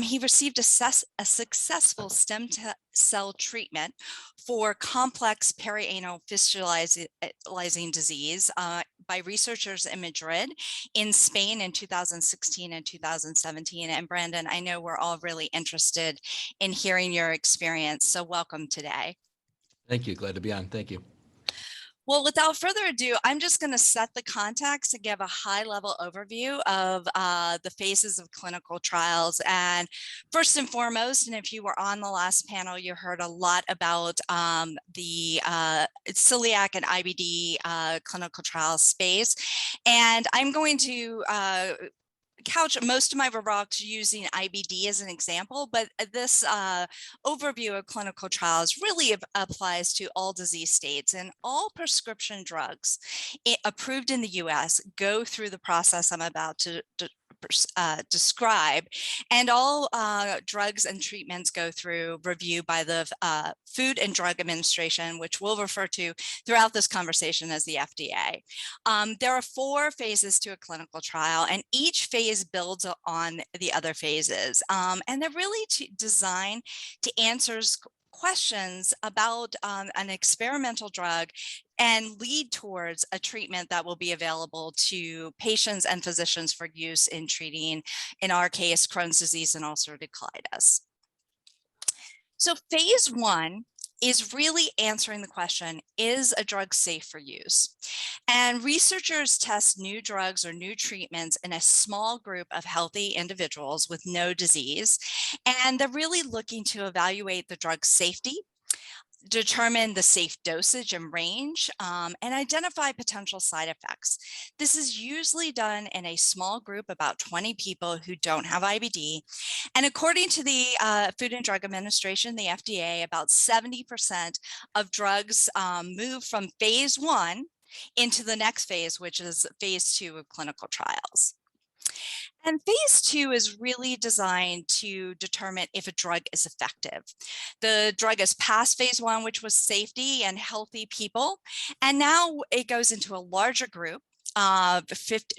He received a successful stem cell treatment for complex perianal fistulizing disease by researchers in Madrid, in Spain in 2016 and 2017. And Brandon, I know we're all really interested in hearing your experience, so welcome today. Thank you. Glad to be on. Thank you. Well, without further ado, I'm just going to set the context and give a high-level overview of the phases of clinical trials. And first and foremost, and if you were on the last panel, you heard a lot about the celiac and IBD clinical trial space. And I'm going to couch most of my remarks using IBD as an example, but this overview of clinical trials really applies to all disease states, and all prescription drugs approved in the US go through the process I'm about to describe, and all drugs and treatments go through review by the Food and Drug Administration, which we'll refer to throughout this conversation as the FDA. There are 4 phases to a clinical trial, and each phase builds on the other phases, and they're really designed to answer questions about an experimental drug and lead towards a treatment that will be available to patients and physicians for use in treating, in our case, Crohn's disease and ulcerative colitis. So phase 1 is really answering the question, is a drug safe for use? And researchers test new drugs or new treatments in a small group of healthy individuals with no disease. And they're really looking to evaluate the drug's safety, determine the safe dosage and range, and identify potential side effects. This is usually done in a small group, about 20 people who don't have IBD. And according to the Food and Drug Administration, the FDA, about 70% of drugs move from phase 1 into the next phase, which is phase 2 of clinical trials. And phase 2 is really designed to determine if a drug is effective. The drug has passed phase 1, which was safety and healthy people, and now it goes into a larger group of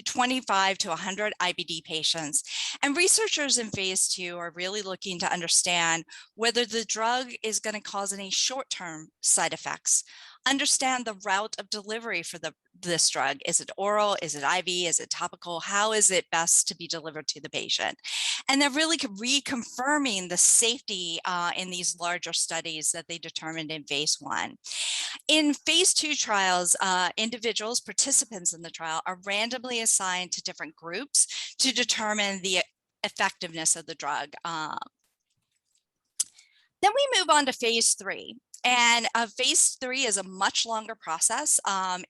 25 to 100 IBD patients. And researchers in phase 2 are really looking to understand whether the drug is going to cause any short-term side effects, understand the route of delivery for this drug. Is it oral? Is it IV? Is it topical? How is it best to be delivered to the patient? And they're really reconfirming the safety in these larger studies that they determined in phase 1. In phase 2 trials, individuals, participants in the trial, are randomly assigned to different groups to determine the effectiveness of the drug. Then we move on to phase 3. And phase 3 is a much longer process.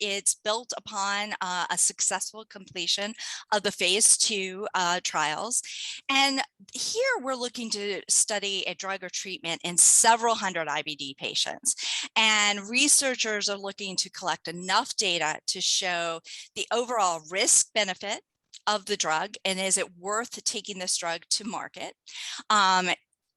It's built upon a successful completion of the phase 2 trials. And here we're looking to study a drug or treatment in several hundred IBD patients. And researchers are looking to collect enough data to show the overall risk benefit of the drug, and is it worth taking this drug to market?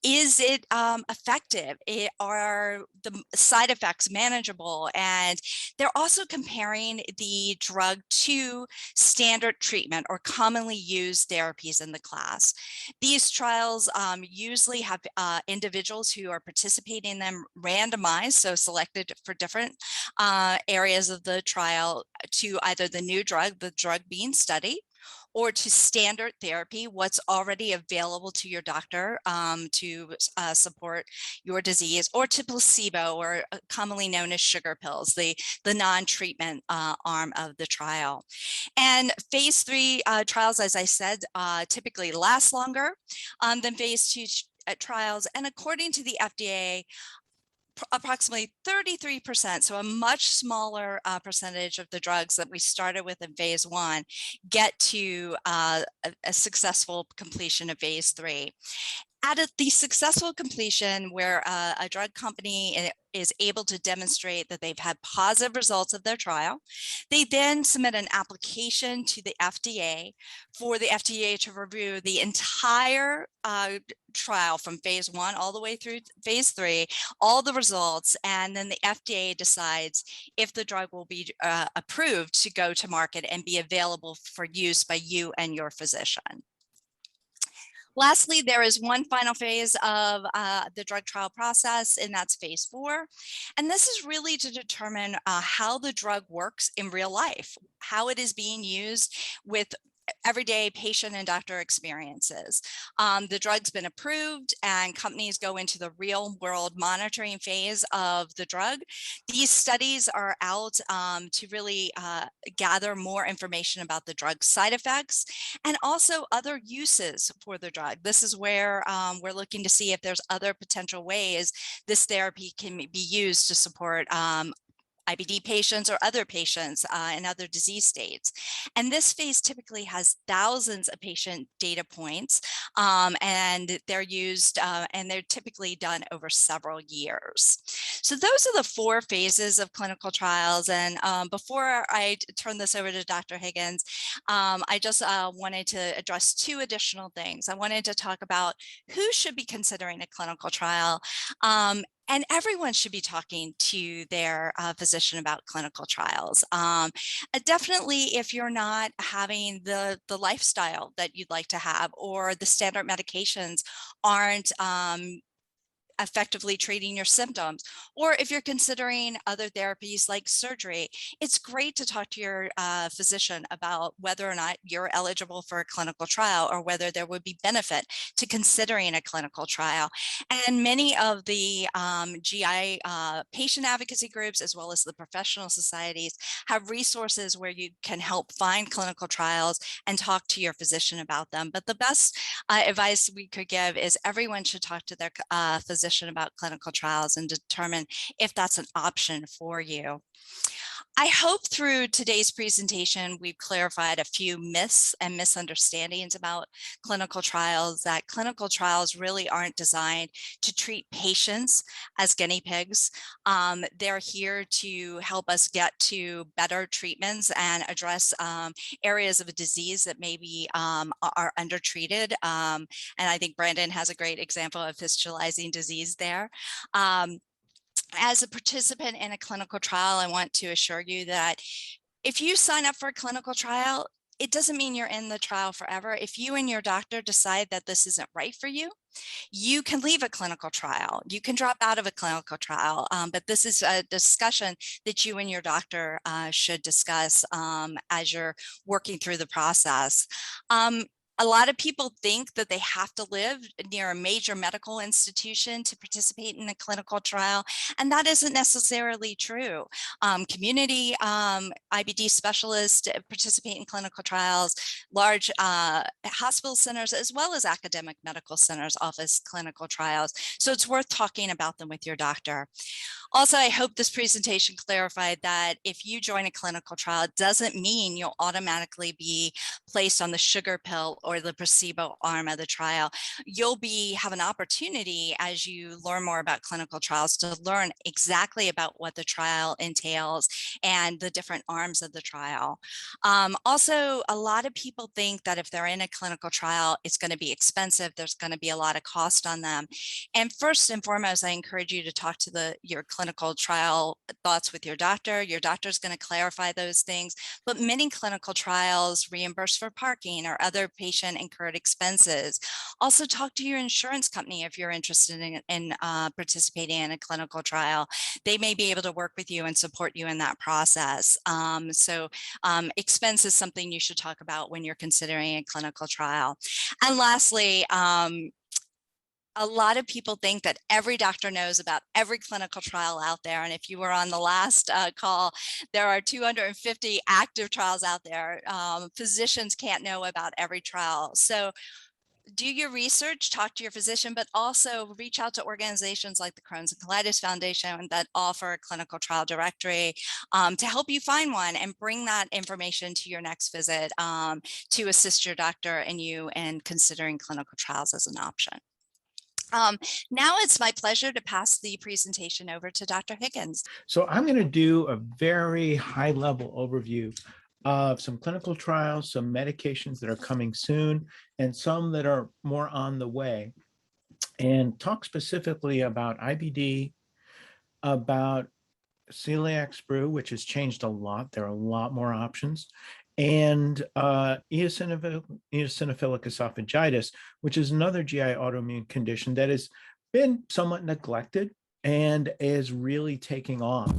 Is it effective? Are the side effects manageable? And they're also comparing the drug to standard treatment or commonly used therapies in the class. These trials usually have individuals who are participating in them randomized, so selected for different areas of the trial to either the new drug, the drug being studied, or to standard therapy, what's already available to your doctor to support your disease, or to placebo, or commonly known as sugar pills, the non-treatment arm of the trial. And phase 3 trials, as I said, typically last longer than phase 2 trials. And according to the FDA, approximately 33%, so a much smaller percentage of the drugs that we started with in phase 1 get to a successful completion of phase 3. At the successful completion, where a drug company is able to demonstrate that they've had positive results of their trial, they then submit an application to the FDA for the FDA to review the entire trial from phase 1 all the way through phase 3, all the results, and then the FDA decides if the drug will be approved to go to market and be available for use by you and your physician. Lastly, there is one final phase of the drug trial process, and that's phase 4. And this is really to determine how the drug works in real life, how it is being used with everyday patient and doctor experiences. The drug's been approved and companies go into the real world monitoring phase of the drug. These studies are out to really gather more information about the drug side effects and also other uses for the drug. This is where we're looking to see if there's other potential ways this therapy can be used to support IBD patients or other patients in other disease states. And this phase typically has thousands of patient data points, and they're used and they're typically done over several years. So those are the 4 phases of clinical trials. And before I turn this over to Dr. Higgins, I just wanted to address 2 additional things. I wanted to talk about who should be considering a clinical trial. And everyone should be talking to their physician about clinical trials. Definitely, if you're not having the lifestyle that you'd like to have, or the standard medications aren't effectively treating your symptoms, or if you're considering other therapies like surgery, it's great to talk to your physician about whether or not you're eligible for a clinical trial, or whether there would be benefit to considering a clinical trial. And many of the GI patient advocacy groups, as well as the professional societies, have resources where you can help find clinical trials and talk to your physician about them. But the best advice we could give is everyone should talk to their physician about clinical trials and determine if that's an option for you. I hope through today's presentation, we've clarified a few myths and misunderstandings about clinical trials, that clinical trials really aren't designed to treat patients as guinea pigs. They're here to help us get to better treatments and address areas of a disease that maybe are undertreated. And I think Brandon has a great example of fistulizing disease there. As a participant in a clinical trial, I want to assure you that if you sign up for a clinical trial, it doesn't mean you're in the trial forever. If you and your doctor decide that this isn't right for you, you can leave a clinical trial. You can drop out of a clinical trial, but this is a discussion that you and your doctor should discuss as you're working through the process. A lot of people think that they have to live near a major medical institution to participate in a clinical trial, and that isn't necessarily true. Community IBD specialists participate in clinical trials, large hospital centers, as well as academic medical centers office clinical trials. So it's worth talking about them with your doctor. Also, I hope this presentation clarified that if you join a clinical trial, it doesn't mean you'll automatically be placed on the sugar pill or the placebo arm of the trial. You'll have an opportunity as you learn more about clinical trials to learn exactly about what the trial entails and the different arms of the trial. Also, a lot of people think that if they're in a clinical trial, it's going to be expensive. There's going to be a lot of cost on them. And first and foremost, I encourage you to talk to your clinical trial thoughts with your doctor. Your doctor is going to clarify those things, but many clinical trials reimburse for parking or other patient incurred expenses. Also talk to your insurance company if you're interested in participating in a clinical trial. They may be able to work with you and support you in that process. Expense is something you should talk about when you're considering a clinical trial. And lastly, a lot of people think that every doctor knows about every clinical trial out there. And if you were on the last call, there are 250 active trials out there. Physicians can't know about every trial. So do your research, talk to your physician, but also reach out to organizations like the Crohn's and Colitis Foundation that offer a clinical trial directory to help you find one and bring that information to your next visit to assist your doctor and you in considering clinical trials as an option. Now it's my pleasure to pass the presentation over to Dr. Higgins. So I'm going to do a very high-level overview of some clinical trials, some medications that are coming soon, and some that are more on the way, and talk specifically about IBD, about celiac sprue, which has changed a lot. There are a lot more options, and eosinophilic esophagitis, which is another GI autoimmune condition that has been somewhat neglected and is really taking off,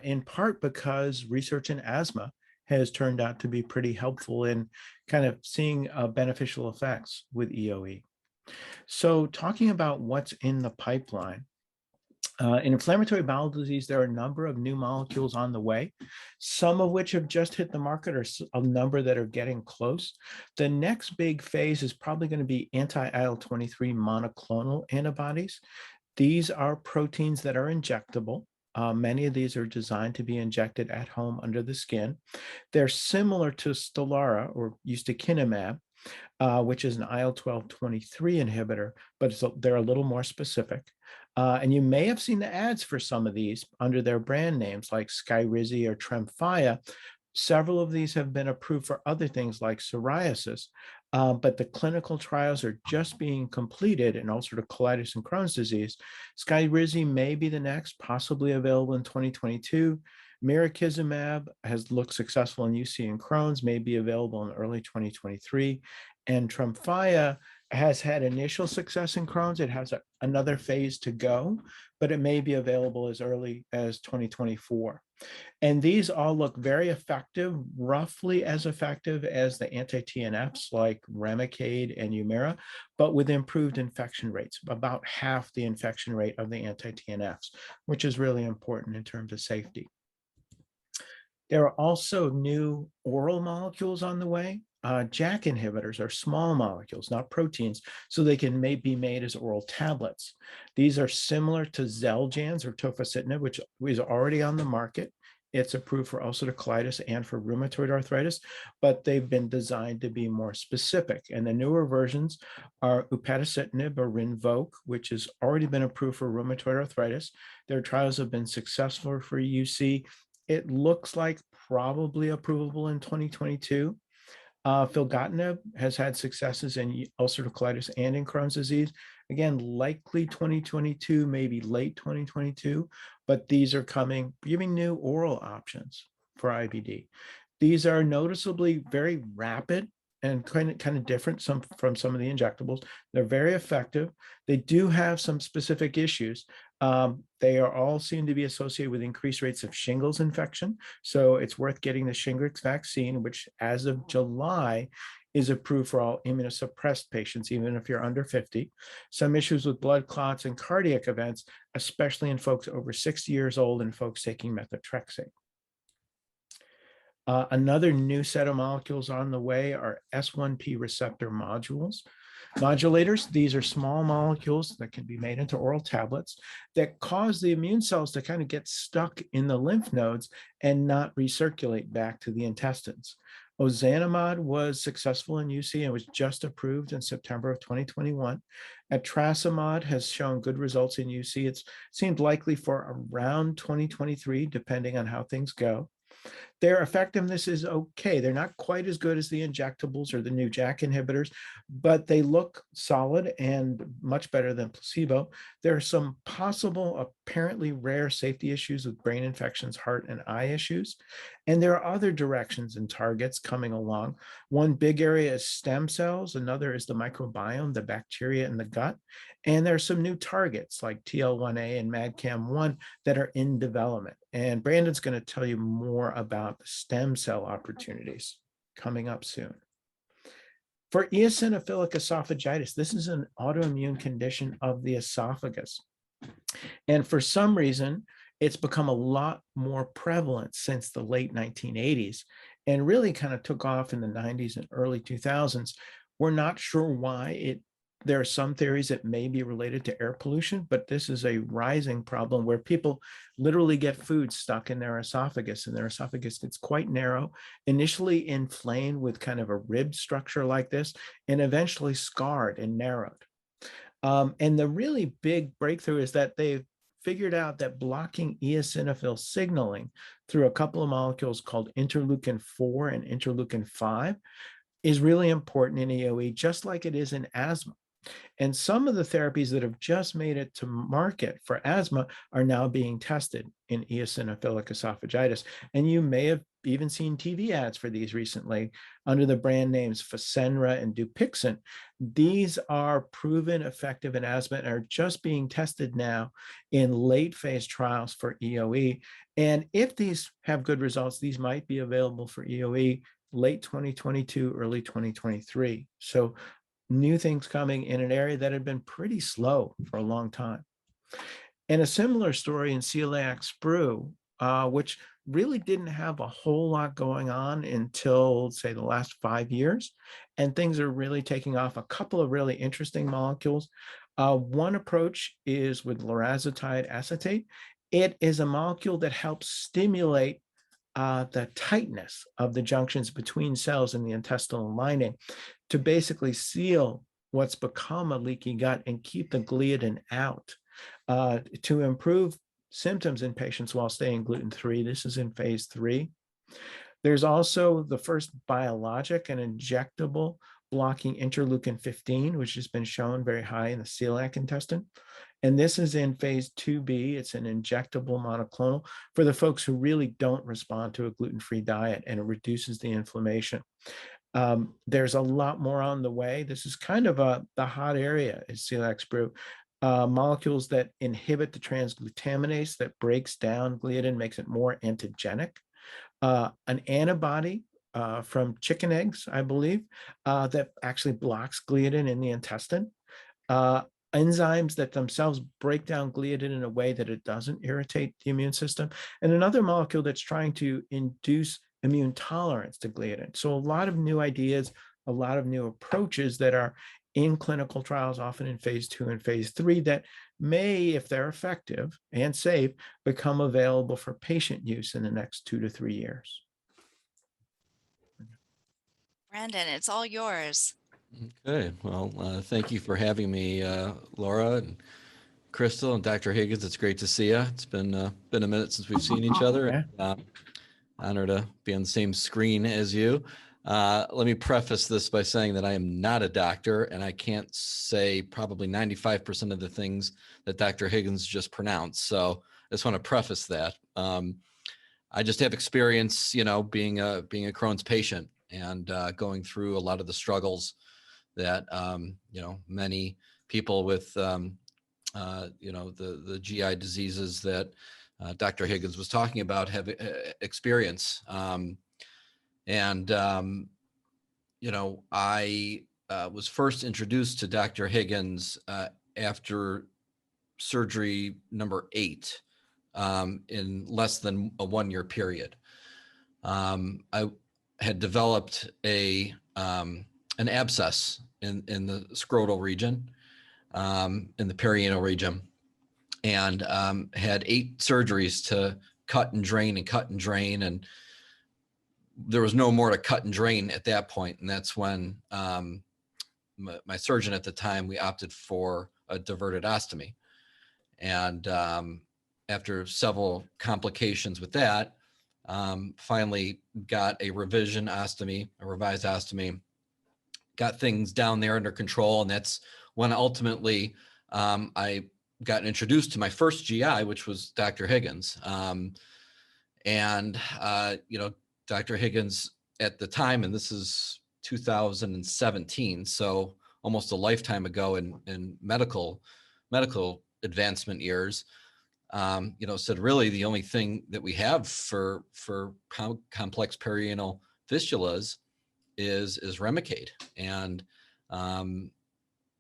in part because research in asthma has turned out to be pretty helpful in kind of seeing beneficial effects with EOE. So talking about what's in the pipeline, in inflammatory bowel disease, there are a number of new molecules on the way, some of which have just hit the market, or a number that are getting close. The next big phase is probably going to be anti-IL-23 monoclonal antibodies. These are proteins that are injectable. Many of these are designed to be injected at home under the skin. They're similar to Stelara or ustekinumab, which is an IL-12/23 inhibitor, but they're a little more specific. And you may have seen the ads for some of these under their brand names like Skyrizi or Tremfya. Several of these have been approved for other things like psoriasis, but the clinical trials are just being completed in ulcerative colitis and Crohn's disease. Skyrizi may be the next, possibly available in 2022. Mirikizumab has looked successful in UC and Crohn's, may be available in early 2023. And Tremfya has had initial success in Crohn's. It has another phase to go, but it may be available as early as 2024. And these all look very effective, roughly as effective as the anti-TNFs like Remicade and Humira, but with improved infection rates, about half the infection rate of the anti-TNFs, which is really important in terms of safety. There are also new oral molecules on the way. JAK inhibitors are small molecules, not proteins, so they can be made as oral tablets. These are similar to Xeljanz or tofacitinib, which is already on the market. It's approved for ulcerative colitis and for rheumatoid arthritis, but they've been designed to be more specific. And the newer versions are upadacitinib or Rinvoq, which has already been approved for rheumatoid arthritis. Their trials have been successful for UC. It looks like probably approvable in 2022. Filgotinib has had successes in ulcerative colitis and in Crohn's disease. Again, likely 2022, maybe late 2022, but these are coming, giving new oral options for IBD. These are noticeably very rapid and kind of different from some of the injectables. They're very effective. They do have some specific issues. They are all seem to be associated with increased rates of shingles infection. So it's worth getting the Shingrix vaccine, which as of July is approved for all immunosuppressed patients, even if you're under 50. Some issues with blood clots and cardiac events, especially in folks over 60 years old and folks taking methotrexate. Another new set of molecules on the way are S1P receptor modulators. These are small molecules that can be made into oral tablets that cause the immune cells to kind of get stuck in the lymph nodes and not recirculate back to the intestines. Ozanimod was successful in UC and was just approved in September of 2021. Etrasimod has shown good results in UC. It's seemed likely for around 2023, depending on how things go. Their effectiveness is okay. They're not quite as good as the injectables or the new JAK inhibitors, but they look solid and much better than placebo. There are some possible, apparently rare safety issues with brain infections, heart and eye issues. And there are other directions and targets coming along. One big area is stem cells. Another is the microbiome, the bacteria in the gut. And there are some new targets like TL1A and MADCAM1 that are in development. And Brandon's going to tell you more about the stem cell opportunities coming up soon. For eosinophilic esophagitis, this is an autoimmune condition of the esophagus. And for some reason, it's become a lot more prevalent since the late 1980s and really kind of took off in the 90s and early 2000s. We're not sure why. There are some theories that may be related to air pollution, but this is a rising problem where people literally get food stuck in their esophagus, and their esophagus gets quite narrow, initially inflamed with kind of a rib structure like this, and eventually scarred and narrowed. And the really big breakthrough is that they've figured out that blocking eosinophil signaling through a couple of molecules called interleukin 4 and interleukin 5 is really important in EOE, just like it is in asthma. And some of the therapies that have just made it to market for asthma are now being tested in eosinophilic esophagitis. And you may have even seen TV ads for these recently under the brand names Fasenra and Dupixent. These are proven effective in asthma and are just being tested now in late phase trials for EOE. And if these have good results, these might be available for EOE late 2022, early 2023. So new things coming in an area that had been pretty slow for a long time. And a similar story in celiac sprue, which really didn't have a whole lot going on until, say, the last 5 years. And things are really taking off. A couple of really interesting molecules. One approach is with Lorazeptide Acetate. It is a molecule that helps stimulate the tightness of the junctions between cells in the intestinal lining to basically seal what's become a leaky gut and keep the gliadin out to improve symptoms in patients while staying gluten-free. This is in phase 3. There's also the first biologic and injectable blocking interleukin 15, which has been shown very high in the celiac intestine. And this is in phase 2B. It's an injectable monoclonal for the folks who really don't respond to a gluten-free diet, and it reduces the inflammation. There's a lot more on the way. This is kind of the hot area is celiac sprue. Molecules that inhibit the transglutaminase that breaks down gliadin, makes it more antigenic. An antibody from chicken eggs, I believe, that actually blocks gliadin in the intestine. Enzymes that themselves break down gliadin in a way that it doesn't irritate the immune system. And another molecule that's trying to induce immune tolerance to gliadin. So a lot of new ideas, a lot of new approaches that are in clinical trials, often in phase 2 and phase 3, that may, if they're effective and safe, become available for patient use in the next 2 to 3 years. Brandon, it's all yours. Okay, well, thank you for having me, Laura and Crystal and Dr. Higgins. It's great to see you. It's been a minute since we've seen each other. Yeah. Honored to be on the same screen as you. Let me preface this by saying that I am not a doctor, and I can't say probably 95% of the things that Dr. Higgins just pronounced. So I just want to preface that. I just have experience, being a Crohn's patient and going through a lot of the struggles that many people with the GI diseases that Dr. Higgins was talking about have experience. I was first introduced to Dr. Higgins after surgery number 8 in less than a 1-year period. I had developed an abscess in the scrotal region, in the perianal region, and had 8 surgeries to cut and drain, and there was no more to cut and drain at that point. And that's when my surgeon at the time, we opted for a diverted ostomy. And after several complications with that, finally got a revised ostomy, got things down there under control. And that's when ultimately I got introduced to my first GI, which was Dr. Higgins. Dr. Higgins at the time, and this is 2017, so almost a lifetime ago in medical advancement years, said really the only thing that we have for complex perianal fistulas is Remicade. And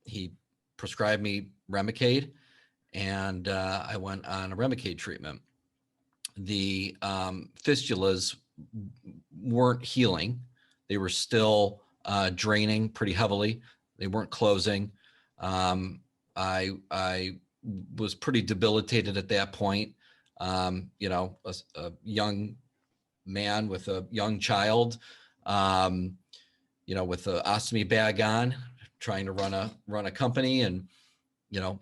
he prescribed me Remicade, and I went on a Remicade treatment. The fistulas weren't healing. They were still draining pretty heavily. They weren't closing. I was pretty debilitated at that point. A young man with a young child, with an ostomy bag on, trying to run a company, and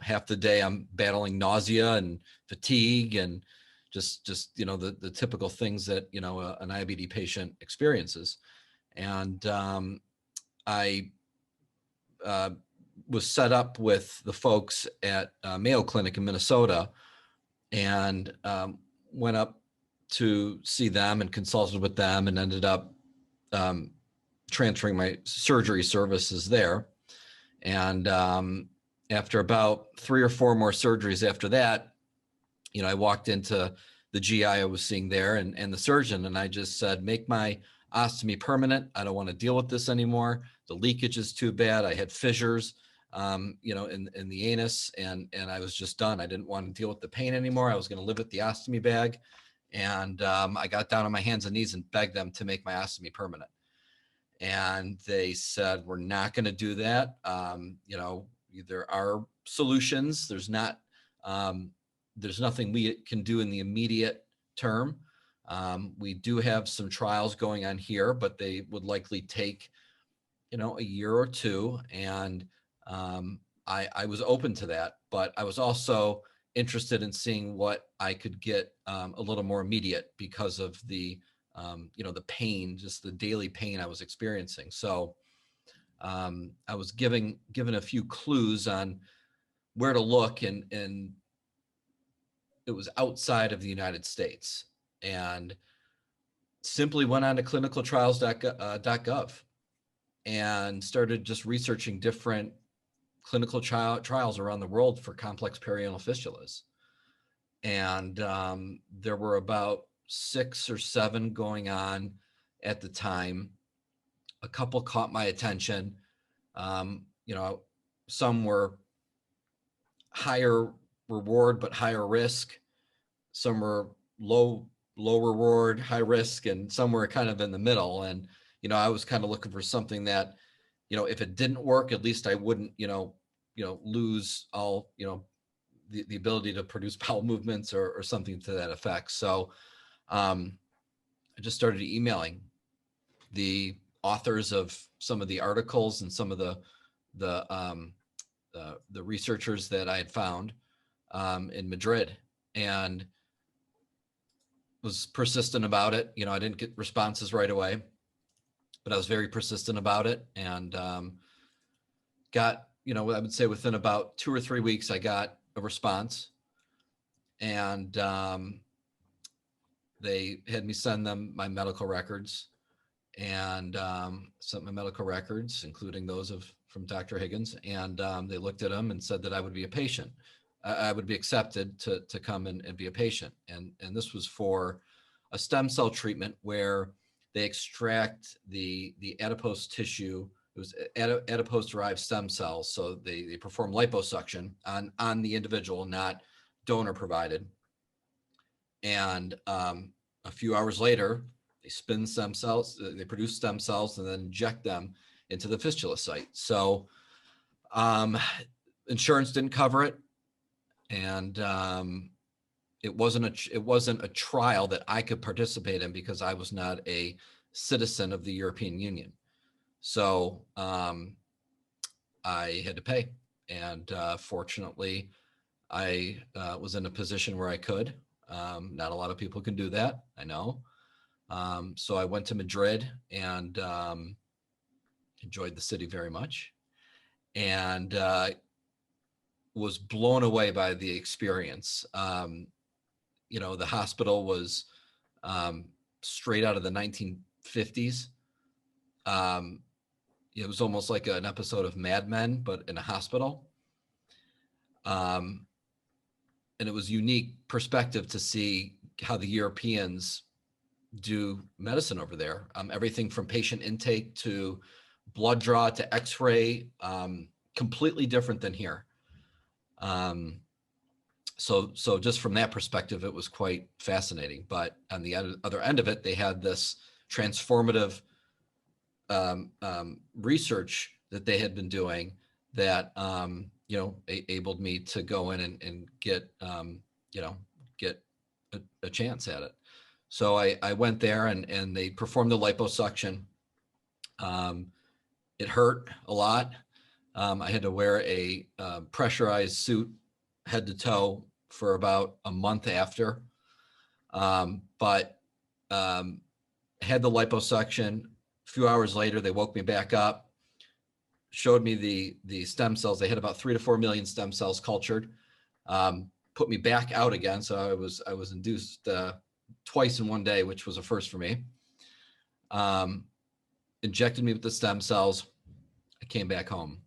half the day I'm battling nausea and fatigue and just the typical things that an IBD patient experiences. And I was set up with the folks at Mayo Clinic in Minnesota, and went up to see them and consulted with them, and ended up transferring my surgery services there. And after about 3 or 4 more surgeries after that, I walked into the GI I was seeing there and the surgeon, and I just said, make my ostomy permanent. I don't want to deal with this anymore. The leakage is too bad. I had fissures, in the anus, and I was just done. I didn't want to deal with the pain anymore. I was going to live with the ostomy bag. And I got down on my hands and knees and begged them to make my ostomy permanent. And they said, we're not going to do that. There are solutions. There's nothing we can do in the immediate term. We do have some trials going on here, but they would likely take, a year or 2. And I was open to that, but I was also interested in seeing what I could get a little more immediate because of the, the pain, just the daily pain I was experiencing. So I was given a few clues on where to look, and it was outside of the United States, and simply went on to clinicaltrials.gov and started just researching different clinical trials around the world for complex perianal fistulas. And there were about 6 or 7 going on at the time. A couple caught my attention. Some were higher reward but higher risk. Some were low reward, high risk, and some were kind of in the middle. And I was kind of looking for something that, if it didn't work, at least I wouldn't, lose all, the ability to produce bowel movements or something to that effect. So I just started emailing the authors of some of the articles and some of the researchers that I had found in Madrid, and was persistent about it. I didn't get responses right away, but I was very persistent about it, and got, I would say within about 2 or 3 weeks, I got a response, and they had me send them my medical records, and sent my medical records, including those from Dr. Higgins, and they looked at them and said that I would be a patient. I would be accepted to come and be a patient. And this was for a stem cell treatment where they extract the adipose tissue. It was adipose-derived stem cells. So they perform liposuction on the individual, not donor provided. And a few hours later, they spin stem cells, they produce stem cells and then inject them into the fistula site. So insurance didn't cover it. And it wasn't a trial that I could participate in because I was not a citizen of the European Union. So I had to pay. And fortunately, I was in a position where I could. Not a lot of people can do that, I know. So I went to Madrid and enjoyed the city very much, and was blown away by the experience. You know, the hospital was straight out of the 1950s. It was almost like an episode of Mad Men, but in a hospital. And it was unique perspective to see how the Europeans do medicine over there. Everything from patient intake to blood draw to x-ray, completely different than here. So just from that perspective, it was quite fascinating. But on the other end of it, they had this transformative research that they had been doing that you know, enabled me to go in and get you know, get a chance at it. So I went there and they performed the liposuction. It hurt a lot. I had to wear a pressurized suit head to toe for about a month after. But had the liposuction. A few hours later, they woke me back up, showed me the stem cells. They had about 3 to 4 million stem cells cultured, put me back out again. So I was induced twice in one day, which was a first for me. Injected me with the stem cells. I came back home.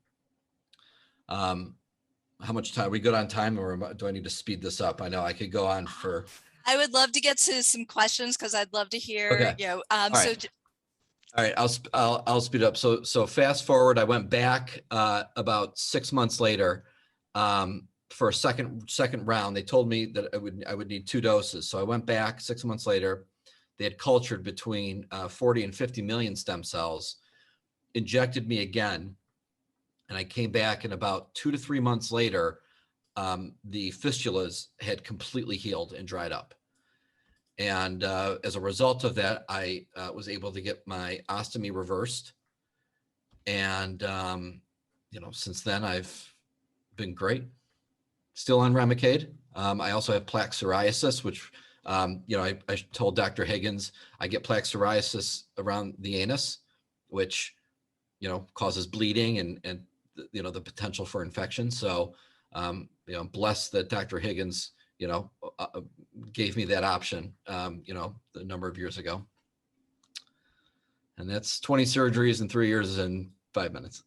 How much time? Are we good on time, or do I need to speed this up? I know I could go on for. I would love to get to some questions because I'd love to hear. Okay. You know, All right, I'll speed up. So fast forward, I went back about 6 months later for a second round. They told me that I would need 2 doses. So I went back 6 months later. They had cultured between 40 and 50 million stem cells, injected me again, and I came back. And about 2 to 3 months later, the fistulas had completely healed and dried up. And as a result of that, I was able to get my ostomy reversed. And, you know, since then I've been great. Still on Remicade. I also have plaque psoriasis, which, you know, I told Dr. Higgins, I get plaque psoriasis around the anus, which, you know, causes bleeding and you know, the potential for infection. So, you know, I'm blessed that Dr. Higgins, you know, gave me that option, you know, a number of years ago. And that's 20 surgeries in 3 years and 5 minutes.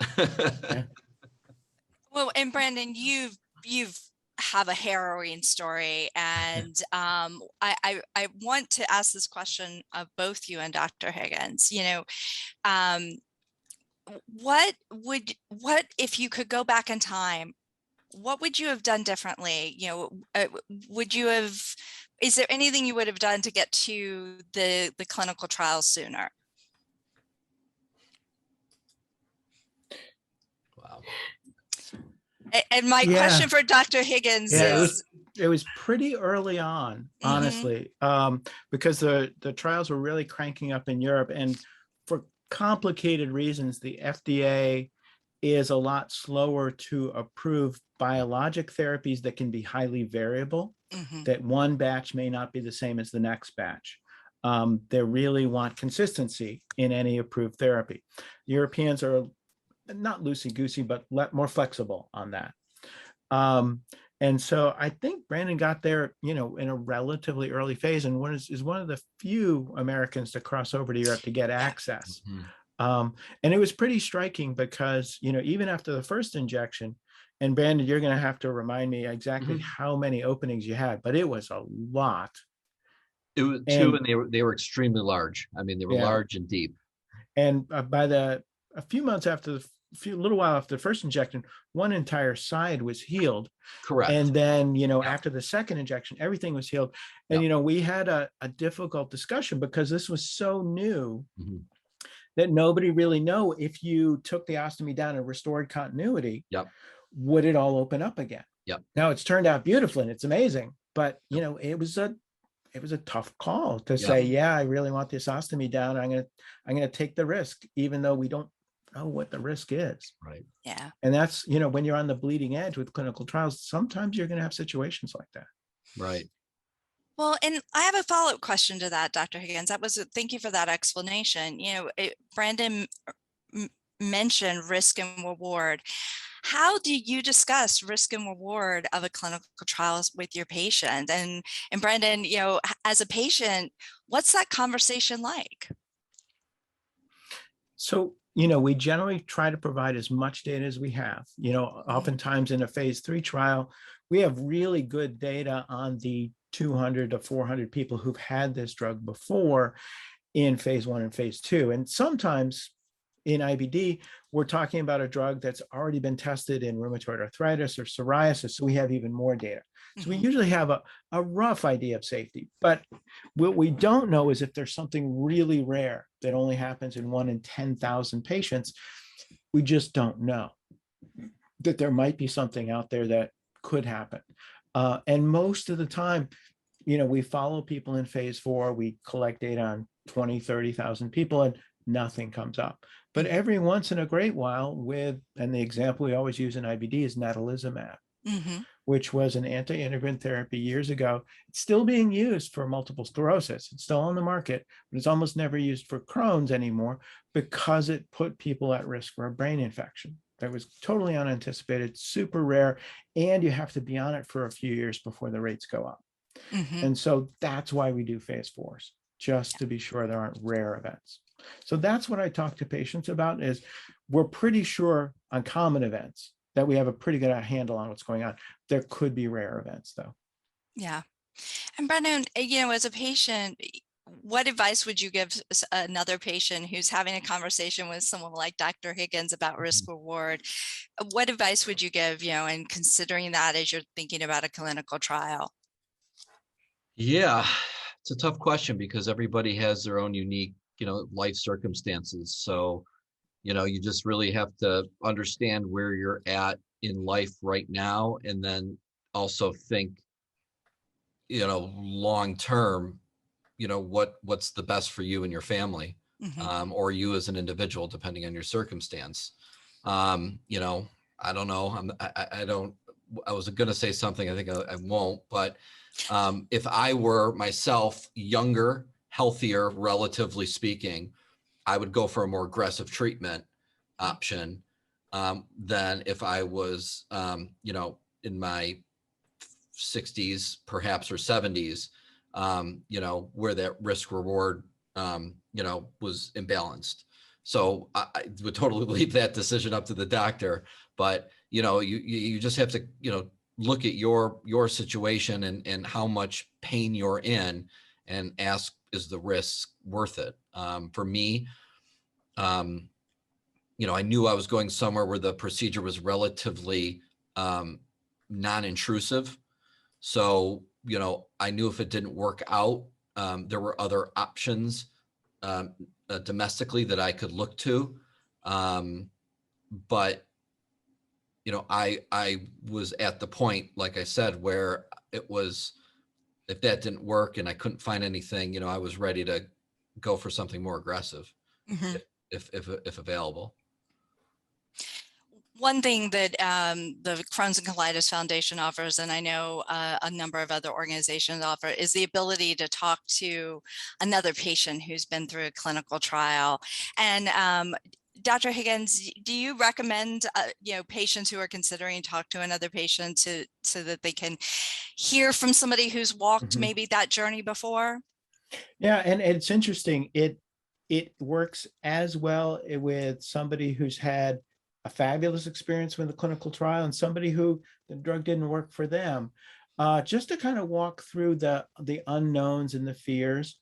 Well, and Brandon, you've have a harrowing story, and I want to ask this question of both you and Dr. Higgins. You know, what if you could go back in time? What would you have done differently? You know, would you have? Is there anything you would have done to get to the clinical trials sooner? Wow. And my question for Dr. Higgins is, it was pretty early on, honestly, because the trials were really cranking up in Europe, and for complicated reasons, the FDA is a lot slower to approve biologic therapies that can be highly variable, that one batch may not be the same as the next batch. They really want consistency in any approved therapy. Europeans are not loosey-goosey, but more flexible on that. And so I think Brandon got there, you know, in a relatively early phase, and is one of the few Americans to cross over to Europe to get access. And it was pretty striking because, you know, even after the first injection, and Brandon, you're going to have to remind me exactly how many openings you had, but it was a lot. It was two, and they were extremely large. I mean, they were large and deep. And by a few months after little while after the first injection, one entire side was healed. Correct. And then, after the second injection, everything was healed. And, we had a difficult discussion because this was so new that nobody really know if you took the ostomy down and restored continuity, would it all open up again? Now it's turned out beautifully and it's amazing, but it was a tough call to say, I really want this ostomy down. I'm gonna take the risk, even though we don't know what the risk is. Right. Yeah. And that's, when you're on the bleeding edge with clinical trials, sometimes you're gonna have situations like that. Right. Well, and I have a follow-up question to that, Dr. Higgins. Thank you for that explanation. Brandon mentioned risk and reward. How do you discuss risk and reward of a clinical trial with your patient? And Brandon, as a patient, what's that conversation like? So, we generally try to provide as much data as we have. Oftentimes in a phase 3 trial, we have really good data on the 200 to 400 people who've had this drug before in phase 1 and phase 2. And sometimes in IBD, we're talking about a drug that's already been tested in rheumatoid arthritis or psoriasis, so we have even more data. So we usually have a rough idea of safety, but what we don't know is if there's something really rare that only happens in 1 in 10,000 patients. We just don't know that there might be something out there that could happen. And most of the time, we follow people in phase 4, we collect data on 20, 30,000 people and nothing comes up. But every once in a great while and the example we always use in IBD is natalizumab, which was an anti-integrin therapy years ago. It's still being used for multiple sclerosis. It's still on the market, but it's almost never used for Crohn's anymore because it put people at risk for a brain infection. That was totally unanticipated, super rare, and you have to be on it for a few years before the rates go up. And so that's why we do phase 4s, just to be sure there aren't rare events. So that's what I talk to patients about is we're pretty sure on common events that we have a pretty good handle on what's going on. There could be rare events though. Yeah. And Brendan, as a patient, what advice would you give another patient who's having a conversation with someone like Dr. Higgins about risk reward? What advice would you give, in considering that as you're thinking about a clinical trial? Yeah, it's a tough question because everybody has their own unique, life circumstances. So, you just really have to understand where you're at in life right now, and then also think, long term, what's the best for you and your family, or you as an individual, depending on your circumstance. I don't know. I was going to say something. I think I won't, but if I were myself younger, healthier, relatively speaking, I would go for a more aggressive treatment option than if I was, in my 60s, perhaps, or 70s, where that risk reward, was imbalanced. So I would totally leave that decision up to the doctor. But, you just have to, look at your situation and how much pain you're in and ask, is the risk worth it? For me, I knew I was going somewhere where the procedure was relatively non-intrusive. So, I knew if it didn't work out, there were other options domestically that I could look to. But, I was at the point, like I said, where it was, if that didn't work and I couldn't find anything, I was ready to go for something more aggressive if available. One thing that the Crohn's and Colitis Foundation offers, and I know a number of other organizations offer, is the ability to talk to another patient who's been through a clinical trial. And Dr. Higgins, do you recommend patients who are considering talk to another patient so that they can hear from somebody who's walked maybe that journey before? Yeah, and it's interesting. It works as well with somebody who's had a fabulous experience with the clinical trial and somebody who the drug didn't work for them. just to kind of walk through the unknowns and the fears.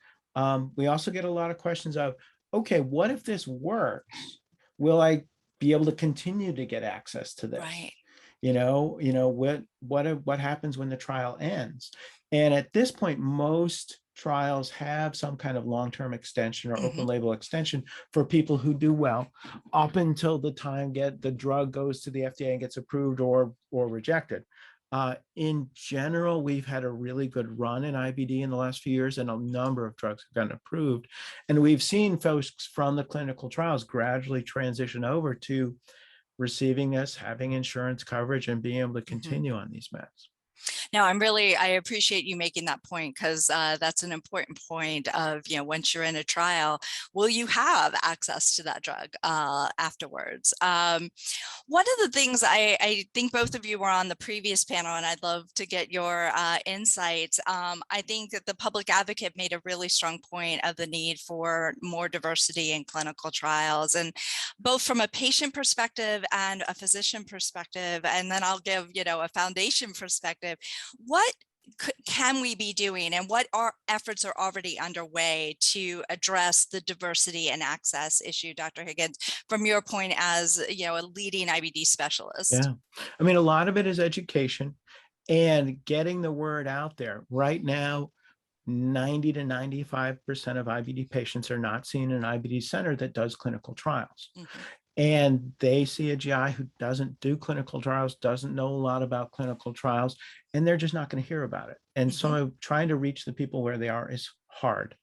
We also get a lot of questions of, okay, what if this works? Will I be able to continue to get access to this? Right. What happens when the trial ends? And at this point, most trials have some kind of long-term extension or open label extension for people who do well up until the time the drug goes to the FDA and gets approved or rejected. In general, we've had a really good run in IBD in the last few years, and a number of drugs have gotten approved. And we've seen folks from the clinical trials gradually transition over to receiving this, having insurance coverage, and being able to continue on these meds. No, I appreciate you making that point, because that's an important point of, once you're in a trial, will you have access to that drug afterwards? One of the things I think both of you were on the previous panel, and I'd love to get your insights. I think that the public advocate made a really strong point of the need for more diversity in clinical trials, and both from a patient perspective and a physician perspective, and then I'll give, a foundation perspective. What can we be doing, and what efforts are already underway to address the diversity and access issue, Dr. Higgins, from your point as a leading IBD specialist? Yeah, I mean, a lot of it is education and getting the word out there. Right now, 90 to 95% of IBD patients are not seen in an IBD center that does clinical trials. And they see a GI who doesn't do clinical trials, doesn't know a lot about clinical trials, and they're just not going to hear about it. And so trying to reach the people where they are is hard.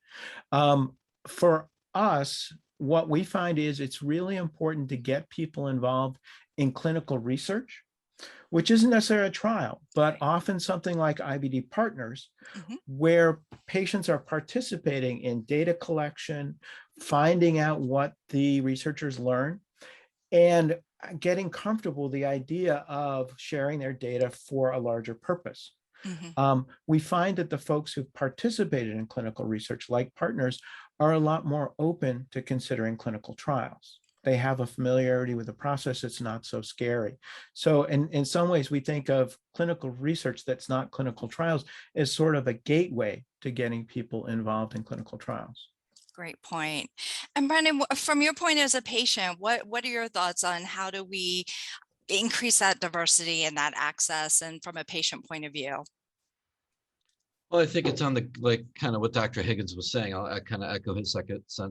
For us, what we find is it's really important to get people involved in clinical research, which isn't necessarily a trial, but often something like IBD Partners, where patients are participating in data collection, finding out what the researchers learn, and getting comfortable with the idea of sharing their data for a larger purpose. We find that the folks who've participated in clinical research, like Partners, are a lot more open to considering clinical trials. They have a familiarity with the process. It's not so scary. So in some ways, we think of clinical research that's not clinical trials as sort of a gateway to getting people involved in clinical trials. Great point. And Brandon, from your point as a patient, what are your thoughts on how do we increase that diversity and that access, and from a patient point of view? Well, I think it's on the, kind of what Dr. Higgins was saying. I kind of echo his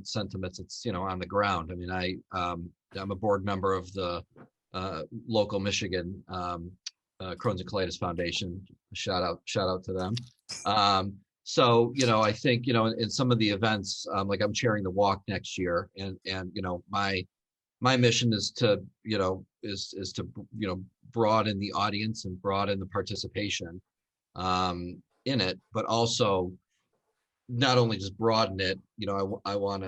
sentiments. It's, on the ground. I mean, I'm a board member of the local Michigan Crohn's and Colitis Foundation. Shout out to them. So, I think, in some of the events, like I'm chairing the walk next year, and my mission is to, is to broaden the audience and broaden the participation in it, but also not only just broaden it. I want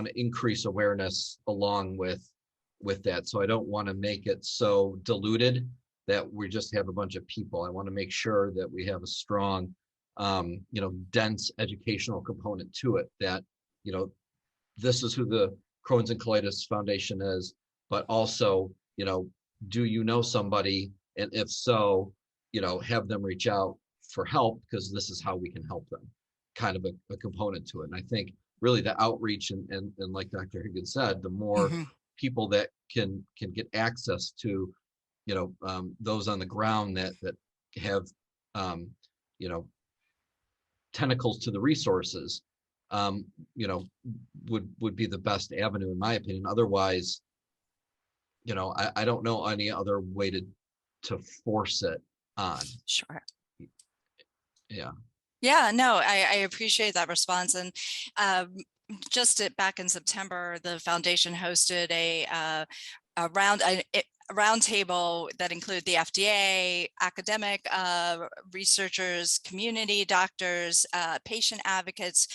to increase awareness along with that. So I don't want to make it so diluted that we just have a bunch of people. I want to make sure that we have a strong, dense educational component to it, that, this is who the Crohn's and Colitis Foundation is, but also, do you know somebody? And if so, have them reach out for help, because this is how we can help them, kind of a component to it. And I think really the outreach and like Dr. Higgins said, the more people that can get access to, those on the ground that have, tentacles to the resources, would be the best avenue, in my opinion. Otherwise, I don't know any other way to force it on. Sure. Yeah. Yeah, no, I appreciate that response. And just back in September, the foundation hosted a roundtable that included the FDA, academic researchers, community doctors, patient advocates.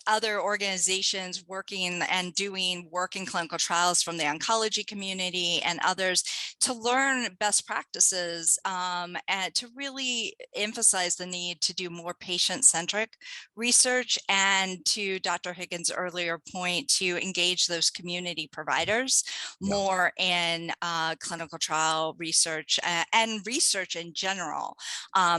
other organizations working and doing work in clinical trials from the oncology community and others to learn best practices and to really emphasize the need to do more patient-centric research, and to Dr. Higgins' earlier point, to engage those community providers more in clinical trial research and research in general,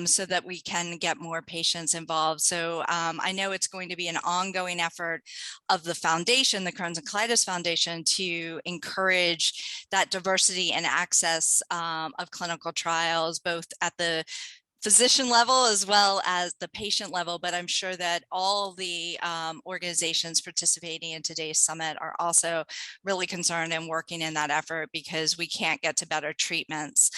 so that we can get more patients involved. So I know it's going to be an ongoing effort of the foundation, the Crohn's and Colitis Foundation, to encourage that diversity and access of clinical trials, both at the physician level as well as the patient level. But I'm sure that all the organizations participating in today's summit are also really concerned and working in that effort, because we can't get to better treatments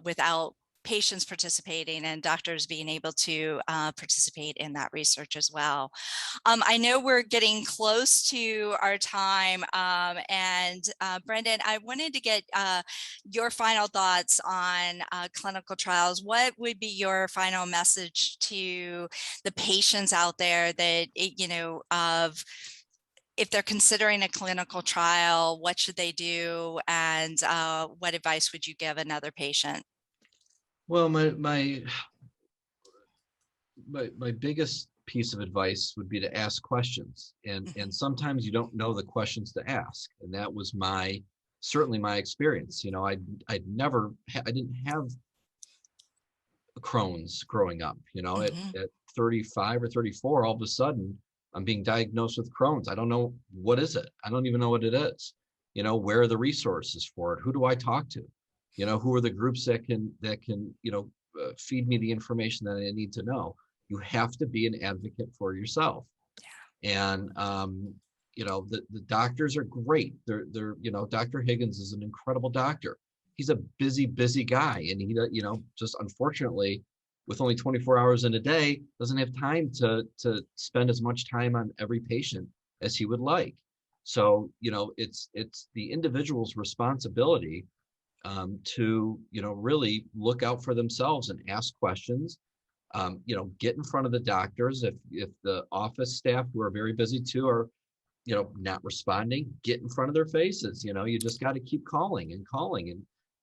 without patients participating and doctors being able to participate in that research as well. I know we're getting close to our time, and Brendan, I wanted to get your final thoughts on clinical trials. What would be your final message to the patients out there that, if they're considering a clinical trial, what should they do, and what advice would you give another patient? Well, my biggest piece of advice would be to ask questions, and sometimes you don't know the questions to ask, and that was certainly my experience. I didn't have Crohn's growing up. At 35 or 34, all of a sudden I'm being diagnosed with Crohn's. I don't know what is it. I don't even know what it is. Where are the resources for it? Who do I talk to? Who are the groups that can feed me the information that I need to know? You have to be an advocate for yourself. And the doctors are great. They're Dr. Higgins is an incredible doctor. He's a busy guy, and he just unfortunately, with only 24 hours in a day, doesn't have time to spend as much time on every patient as he would like. So it's the individual's responsibility to really look out for themselves and ask questions. Get in front of the doctors. If the office staff, who are very busy too, are not responding, get in front of their faces. You just got to keep calling and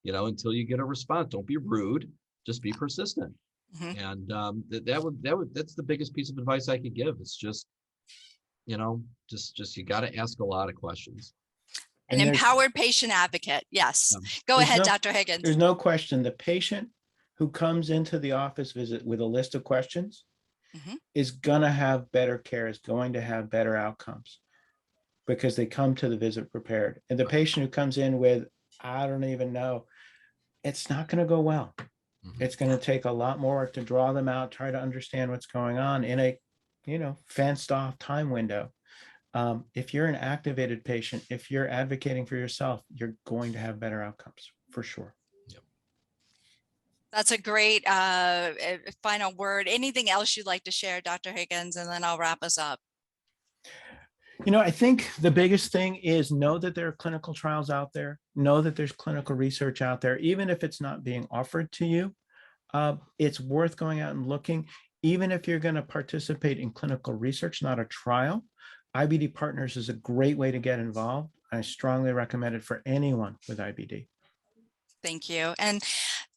until you get a response. Don't be rude, just be persistent. And that's the biggest piece of advice I could give. It's just you got to ask a lot of questions. An empowered patient advocate. Yes. Go ahead, Dr. Higgins. There's no question. The patient who comes into the office visit with a list of questions is going to have better care, is going to have better outcomes, because they come to the visit prepared. And the patient who comes in with, I don't even know, it's not going to go well. It's going to take a lot more work to draw them out, try to understand what's going on in a, fenced off time window. If you're an activated patient, if you're advocating for yourself, you're going to have better outcomes for sure. That's a great final word. Anything else you'd like to share, Dr. Higgins, and then I'll wrap us up. I think the biggest thing is know that there are clinical trials out there, know that there's clinical research out there, even if it's not being offered to you. It's worth going out and looking, even if you're going to participate in clinical research, not a trial. IBD Partners is a great way to get involved. I strongly recommend it for anyone with IBD. Thank you. And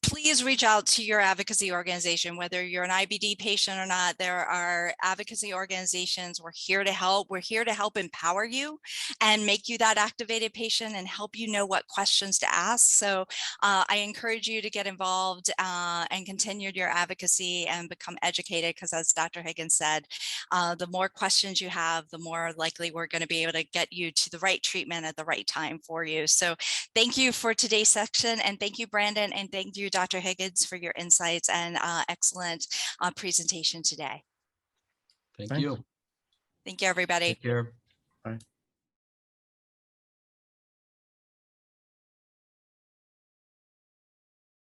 please reach out to your advocacy organization, whether you're an IBD patient or not. There are advocacy organizations. We're here to help. We're here to help empower you and make you that activated patient and help you know what questions to ask. So I encourage you to get involved and continue your advocacy and become educated, because as Dr. Higgins said, the more questions you have, the more likely we're going to be able to get you to the right treatment at the right time for you. So thank you for today's section, and thank you, Brandon, and thank you, Dr. Higgins, for your insights and excellent presentation today. Thank you. Thank you, everybody. Take care. Bye.